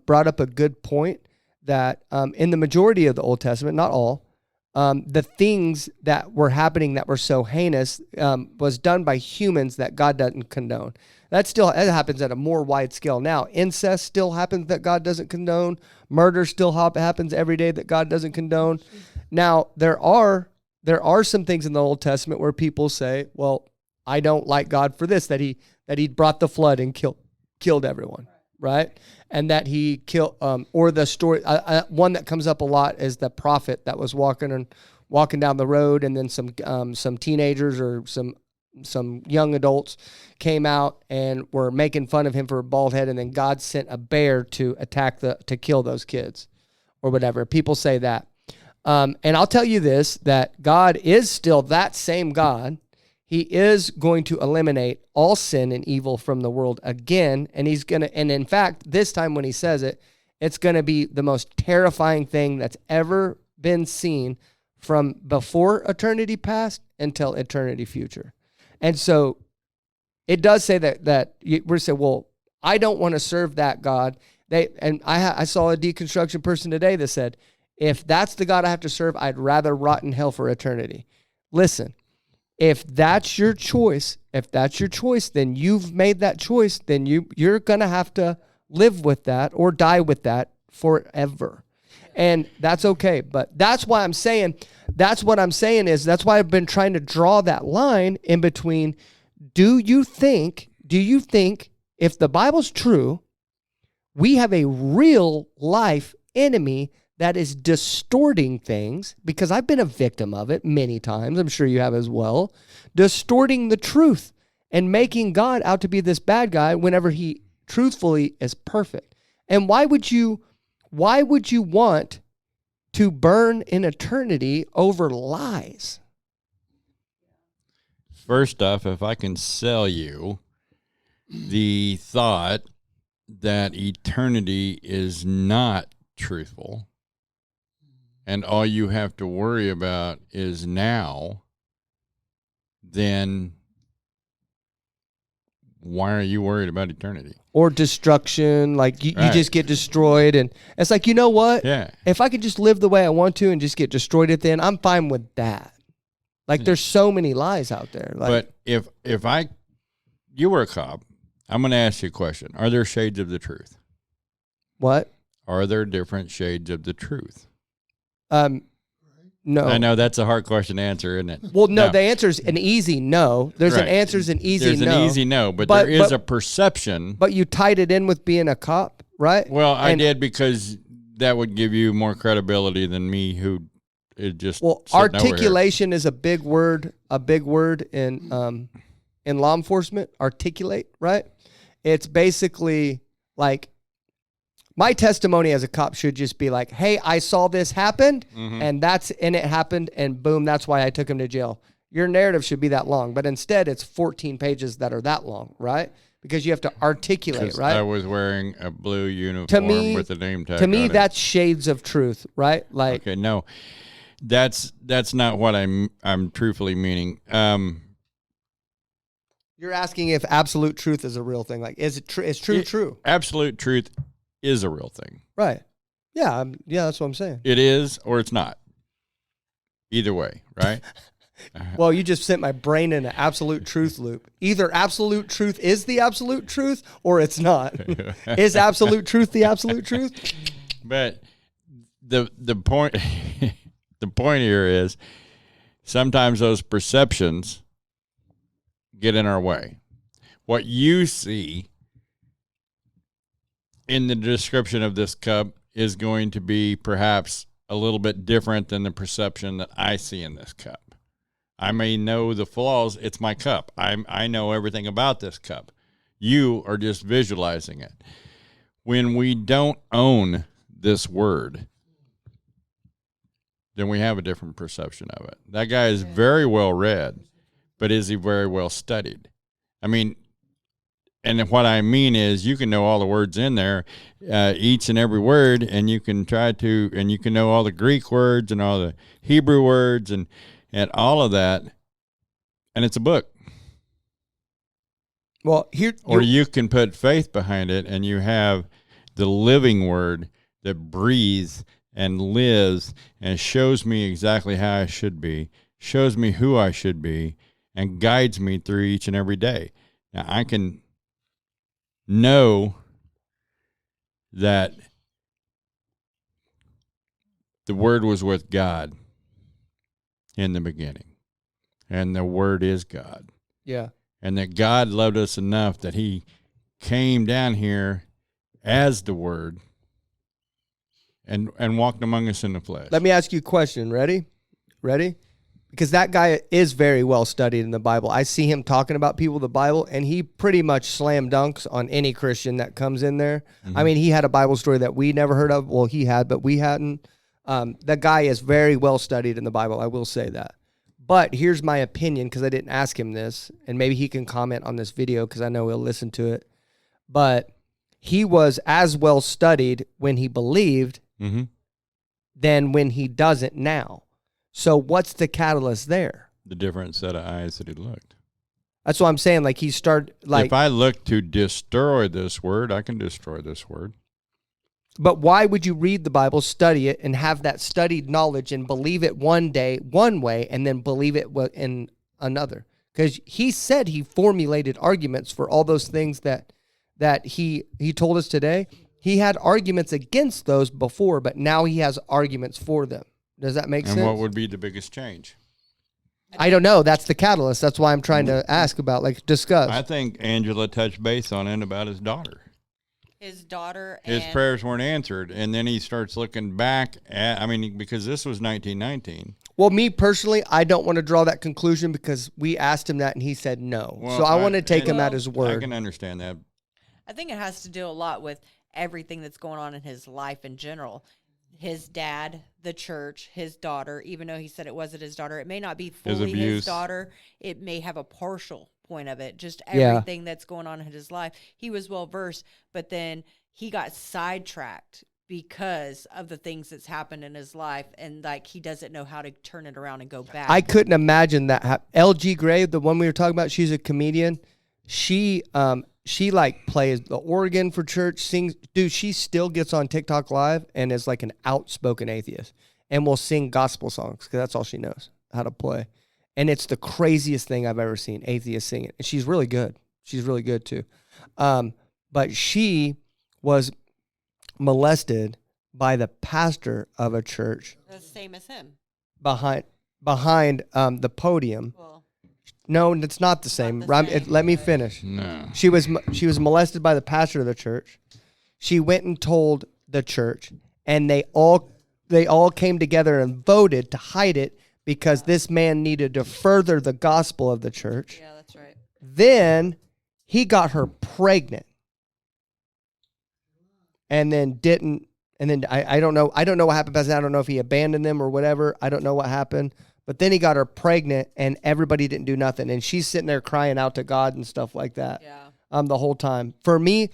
brought up a good point that in the majority of the Old Testament, not all, the things that were happening that were so heinous was done by humans that God doesn't condone. That happens at a more wide scale now. Incest still happens that God doesn't condone. Murder still happens every day that God doesn't condone. Now, there are some things in the Old Testament where people say, well, I don't like God for this, that he brought the flood and killed everyone, right? And that he killed, or the story, one that comes up a lot is the prophet that was walking down the road, and then some teenagers or some young adults came out and were making fun of him for a bald head, and then God sent a bear to kill those kids or whatever. People say that. And I'll tell you this, that God is still that same God. He is going to eliminate all sin and evil from the world again. And and in fact, this time when he says it, it's going to be the most terrifying thing that's ever been seen from before eternity past until eternity future. And so it does say that we're saying, well, I don't want to serve that God. I saw a deconstruction person today that said, if that's the God I have to serve, I'd rather rot in hell for eternity. Listen, if that's your choice, then you've made that choice, then you're going to have to live with that or die with that forever. And that's okay. But that's why I'm saying, that's why I've been trying to draw that line in between. Do you think if the Bible's true, we have a real life enemy that is distorting things, because I've been a victim of it many times, I'm sure you have as well, distorting the truth and making God out to be this bad guy whenever he truthfully is perfect. And why would you want to burn in eternity over lies? First off, if I can sell you the thought that eternity is not truthful, and all you have to worry about is now, then why are you worried about eternity? Or destruction, like you just get destroyed. And it's like, you know what? Yeah. If I could just live the way I want to and just get destroyed at the end, I'm fine with that. Like, there's so many lies out there. Like, but if you were a cop, I'm going to ask you a question. Are there shades of the truth? What? Are there different shades of the truth? No. I know that's a hard question to answer, isn't it? Well, no. The answer is an easy no. There's an answer's an easy no. There's an easy no, but there is a perception. But you tied it in with being a cop, right? Well, I did, because that would give you more credibility than me, who is just articulation is a big word in law enforcement. Articulate, right? It's basically like, my testimony as a cop should just be like, hey, I saw this happened, and it happened, and boom, that's why I took him to jail. Your narrative should be that long, but instead it's 14 pages that are that long, right? Because you have to articulate, right? I was wearing a blue uniform with a name tag. To me, that's shades of truth, right? Like, okay, no, that's not what I'm truthfully meaning. You're asking if absolute truth is a real thing. Like, is it true? Is true? Absolute truth is a real thing. Right. Yeah. That's what I'm saying. It is, or it's not. Either way, right? Well, you just sent my brain in an absolute truth loop. Either absolute truth is the absolute truth, or it's not. Is absolute truth the absolute truth? But the point the point here is, sometimes those perceptions get in our way. What you see in the description of this cup is going to be perhaps a little bit different than the perception that I see in this cup. I may know the flaws. It's my cup. I know everything about this cup. You are just visualizing it. When we don't own this word, then we have a different perception of it. That guy is very well read, but is he very well studied? I mean, and what I mean is, you can know all the words in there, each and every word, and you can you can know all the Greek words and all the Hebrew words and all of that, and it's a book. Well, you can put faith behind it, and you have the living word that breathes and lives and shows me exactly how I should be, shows me who I should be, and guides me through each and every day. Now, I can know that the Word was with God in the beginning, and the Word is God. Yeah. And that God loved us enough that he came down here as the Word and walked among us in the flesh. Let me ask you a question. Ready? Because that guy is very well studied in the Bible. I see him talking about people in the Bible, and he pretty much slam dunks on any Christian that comes in there. Mm-hmm. I mean, he had a Bible story that we never heard of. Well, he had, but we hadn't. The guy is very well studied in the Bible. I will say that. But here's my opinion, because I didn't ask him this, and maybe he can comment on this video because I know he'll listen to it. But he was as well studied when he believed than when he doesn't now. So what's the catalyst there? The different set of eyes that he looked. That's what I'm saying. Like he started like. If I look to destroy this word, I can destroy this word. But why would you read the Bible, study it, and have that studied knowledge and believe it one day, one way, and then believe it in another? Because he said he formulated arguments for all those things that he told us today. He had arguments against those before, but now he has arguments for them. Does that make sense? And what would be the biggest change? I don't know. That's the catalyst. That's why I'm trying to ask about, like, discuss. I think Angela touched base on it about his daughter. His daughter. His prayers weren't answered, and then he starts looking back at. I mean, because this was 1919. Well, me personally, I don't want to draw that conclusion because we asked him that and he said no. Well, so I want to take him at his word. I can understand that. I think it has to do a lot with everything that's going on in his life in general. His dad, the church, his daughter, even though he said it wasn't his daughter, it may not be fully his daughter. It may have a partial point of it, just everything that's going on in his life. He was well versed, but then he got sidetracked because of the things that's happened in his life, and like he doesn't know how to turn it around and go back. I couldn't imagine that. LG Gray, the one we were talking about, she's a comedian. She like plays the organ for church, sings. Dude, she still gets on TikTok live and is like an outspoken atheist and will sing gospel songs because that's all she knows how to play. And it's the craziest thing I've ever seen, atheists sing it. And she's really good. She's really good too. But she was molested by the pastor of a church. The same as him. Behind the podium. Well, no, it's not the same. Let me finish. No. She was molested by the pastor of the church. She went and told the church, and they all came together and voted to hide it because this man needed to further the gospel of the church. yeah, that's right. Then he got her pregnant, and then didn't. And then I don't know. I don't know what happened past that. I don't know if he abandoned them or whatever. I don't know what happened. But then he got her pregnant, and everybody didn't do nothing. And she's sitting there crying out to God and stuff like that. Yeah. The whole time. For me,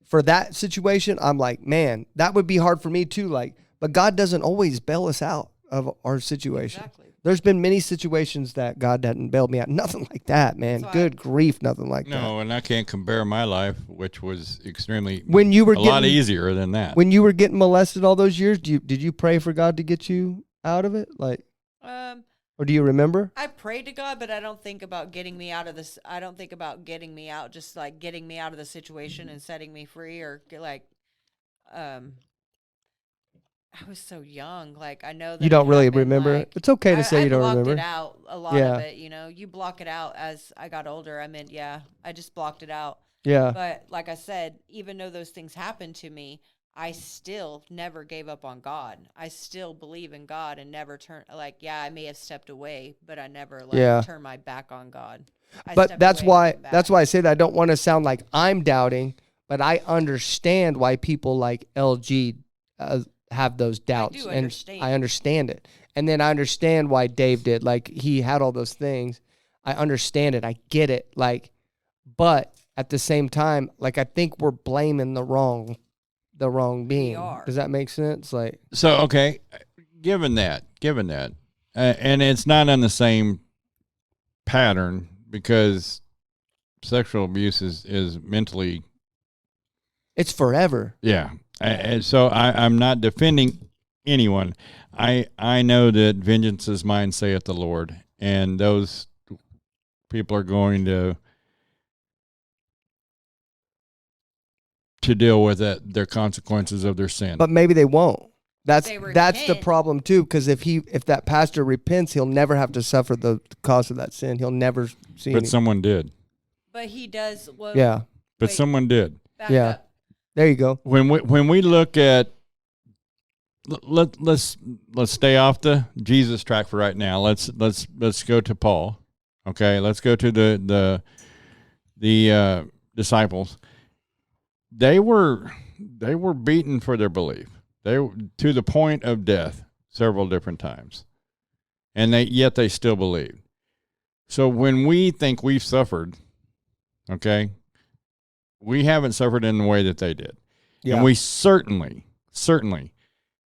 for that situation, I'm like, man, that would be hard for me too. Like, but God doesn't always bail us out of our situation. Exactly. There's been many situations that God hadn't bailed me out. Nothing like that, man. Good grief, nothing like that. No, and I can't compare my life, which was extremely a lot easier than that. When you were getting molested all those years, did you pray for God to get you out of it? Like, or do you remember? I prayed to God, but I don't think about getting me out of this. I don't think about getting me out, just like getting me out of the situation and setting me free, or like, I was so young. Like, I know that you don't really happened, remember like, it. It's okay to say you don't remember. I blocked it out, a lot of it. You know, you block it out as I got older. I mean, yeah, I just blocked it out. Yeah. But like I said, even though those things happened to me, I still never gave up on God. I still believe in God and never turn. Like, yeah, I may have stepped away, but I never turned my back on God. But that's why I say that I don't want to sound like I'm doubting, but I understand why people like LG have those doubts, and I understand it. And then I understand why Dave did. Like, he had all those things. I understand it. I get it. Like, but at the same time, like, I think we're blaming the wrong being. Does that make sense? Like, so okay, given that, and it's not on the same pattern because sexual abuse is mentally. It's forever. Yeah. And so I'm not defending anyone. I know that vengeance is mine, saith the Lord, and those people are going to deal with their consequences of their sin. But maybe they won't. That's the problem too, because if that pastor repents, he'll never have to suffer the cost of that sin. He'll never see. But someone did. But he does. Well, yeah. But someone did. Yeah. Up. There you go. When we look at let's stay off the Jesus track for right now. Let's go to Paul. Okay, let's go to the disciples. They were beaten for their belief. They to the point of death. several different times. And yet they still believed. So when we think we've suffered, okay, we haven't suffered in the way that they did. Yeah. And we certainly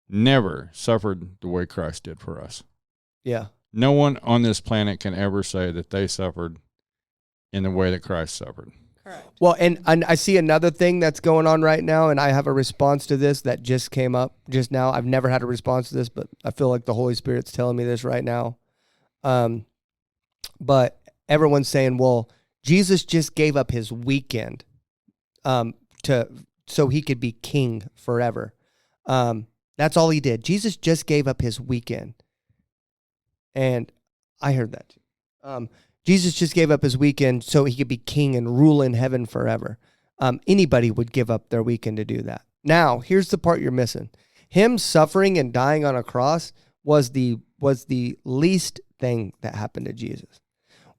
never suffered the way Christ did for us. Yeah. No one on this planet can ever say that they suffered in the way that Christ suffered. Correct. Well, and I see another thing that's going on right now, and I have a response to this that just came up just now. I've never had a response to this, but I feel like the Holy Spirit's telling me this right now. But everyone's saying, well, Jesus just gave up his weekend so he could be king forever. That's all he did. Jesus just gave up his weekend. And I heard that too. Jesus just gave up his weekend so he could be king and rule in heaven forever. Anybody would give up their weekend to do that. Now, here's the part you're missing. Him suffering and dying on a cross was the least thing that happened to Jesus.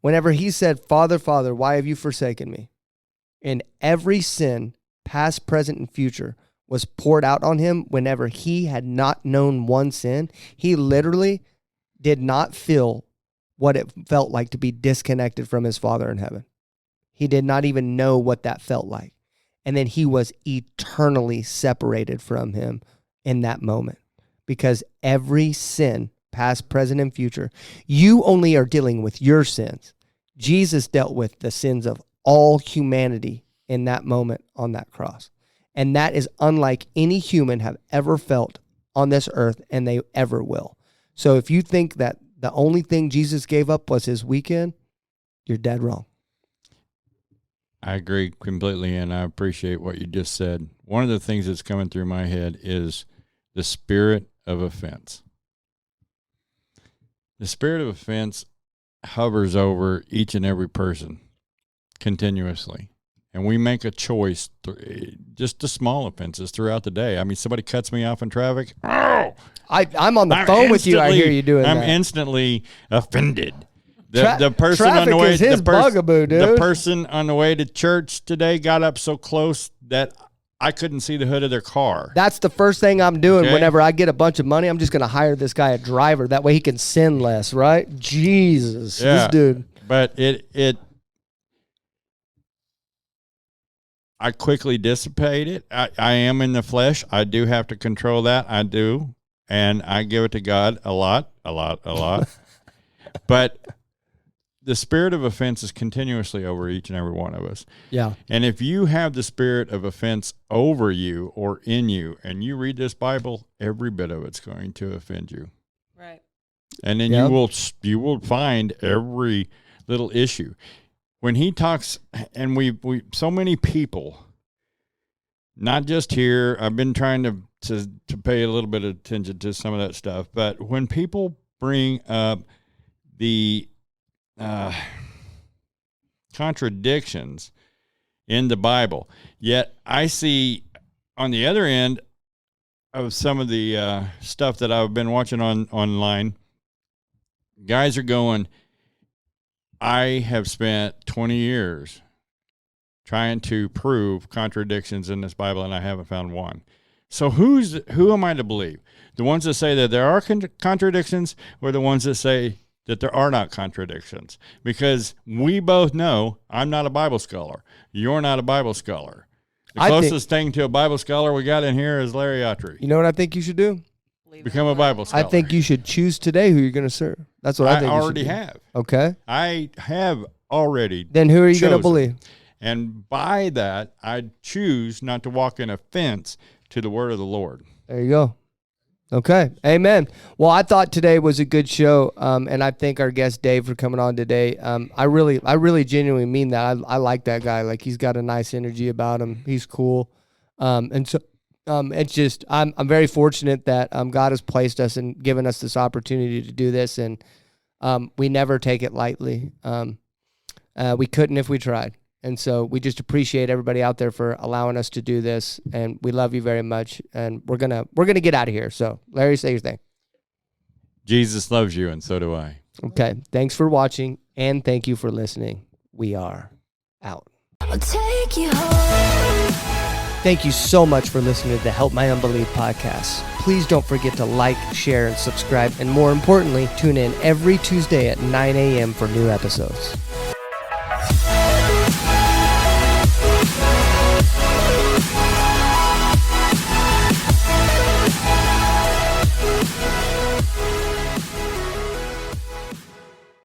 Whenever he said, Father, Father, why have you forsaken me? And every sin, past, present, and future, was poured out on him whenever he had not known one sin. He literally did not feel what it felt like to be disconnected from his Father in heaven. He did not even know what that felt like. And then he was eternally separated from him in that moment. Because every sin, past, present, and future, you only are dealing with your sins. Jesus dealt with the sins of all humanity in that moment on that cross. And that is unlike any human have ever felt on this earth, and they ever will. So if you think that the only thing Jesus gave up was his weekend, you're dead wrong. I agree completely, and I appreciate what you just said. One of the things that's coming through my head is the spirit of offense. The spirit of offense hovers over each and every person continuously. And we make a choice, just the small offenses throughout the day. I mean, somebody cuts me off in traffic. Oh! I'm on the phone with you. I hear you doing that. I'm instantly offended. The person on the way, is his bugaboo, dude. The person on the way to church today got up so close that I couldn't see the hood of their car. That's the first thing I'm doing. Okay? Whenever I get a bunch of money, I'm just going to hire this guy a driver. That way he can sin less, right? Jesus, this dude. But I quickly dissipate it. I am in the flesh. I do have to control that. I do. And I give it to God a lot. But the spirit of offense is continuously over each and every one of us. Yeah. And if you have the spirit of offense over you or in you, and you read this Bible, every bit of it's going to offend you. Right. And then you will find every little issue. When he talks, and we so many people, not just here, I've been trying to pay a little bit of attention to some of that stuff, but when people bring up the contradictions in the Bible, yet I see on the other end of some of the stuff that I've been watching online, guys are going, I have spent 20 years trying to prove contradictions in this Bible, and I haven't found one. So who am I to believe? The ones that say that there are contradictions, or the ones that say that there are not contradictions? Because we both know I'm not a Bible scholar. You're not a Bible scholar. The closest thing to a Bible scholar we got in here is Larry Autry. You know what I think you should do? Become a Bible scholar. I think you should choose today who you're going to serve. That's what I think. I already have. Okay. I have already. Then who are you going to believe? And by that, I choose not to walk in offense to the word of the Lord. There you go. Okay. Amen. Well, I thought today was a good show, and I thank our guest Dave for coming on today. I really genuinely mean that. I like that guy. Like, he's got a nice energy about him. He's cool. And so it's just, I'm very fortunate that God has placed us and given us this opportunity to do this, and we never take it lightly. We couldn't if we tried. And so we just appreciate everybody out there for allowing us to do this, and we love you very much. And we're gonna get out of here. So, Larry, say your thing. Jesus loves you, and so do I. Okay. Thanks for watching, and thank you for listening. We are out. I'll take you home. Thank you so much for listening to the Help My Unbelief podcast. Please don't forget to like, share, and subscribe, and more importantly, tune in every Tuesday at 9 a.m. for new episodes.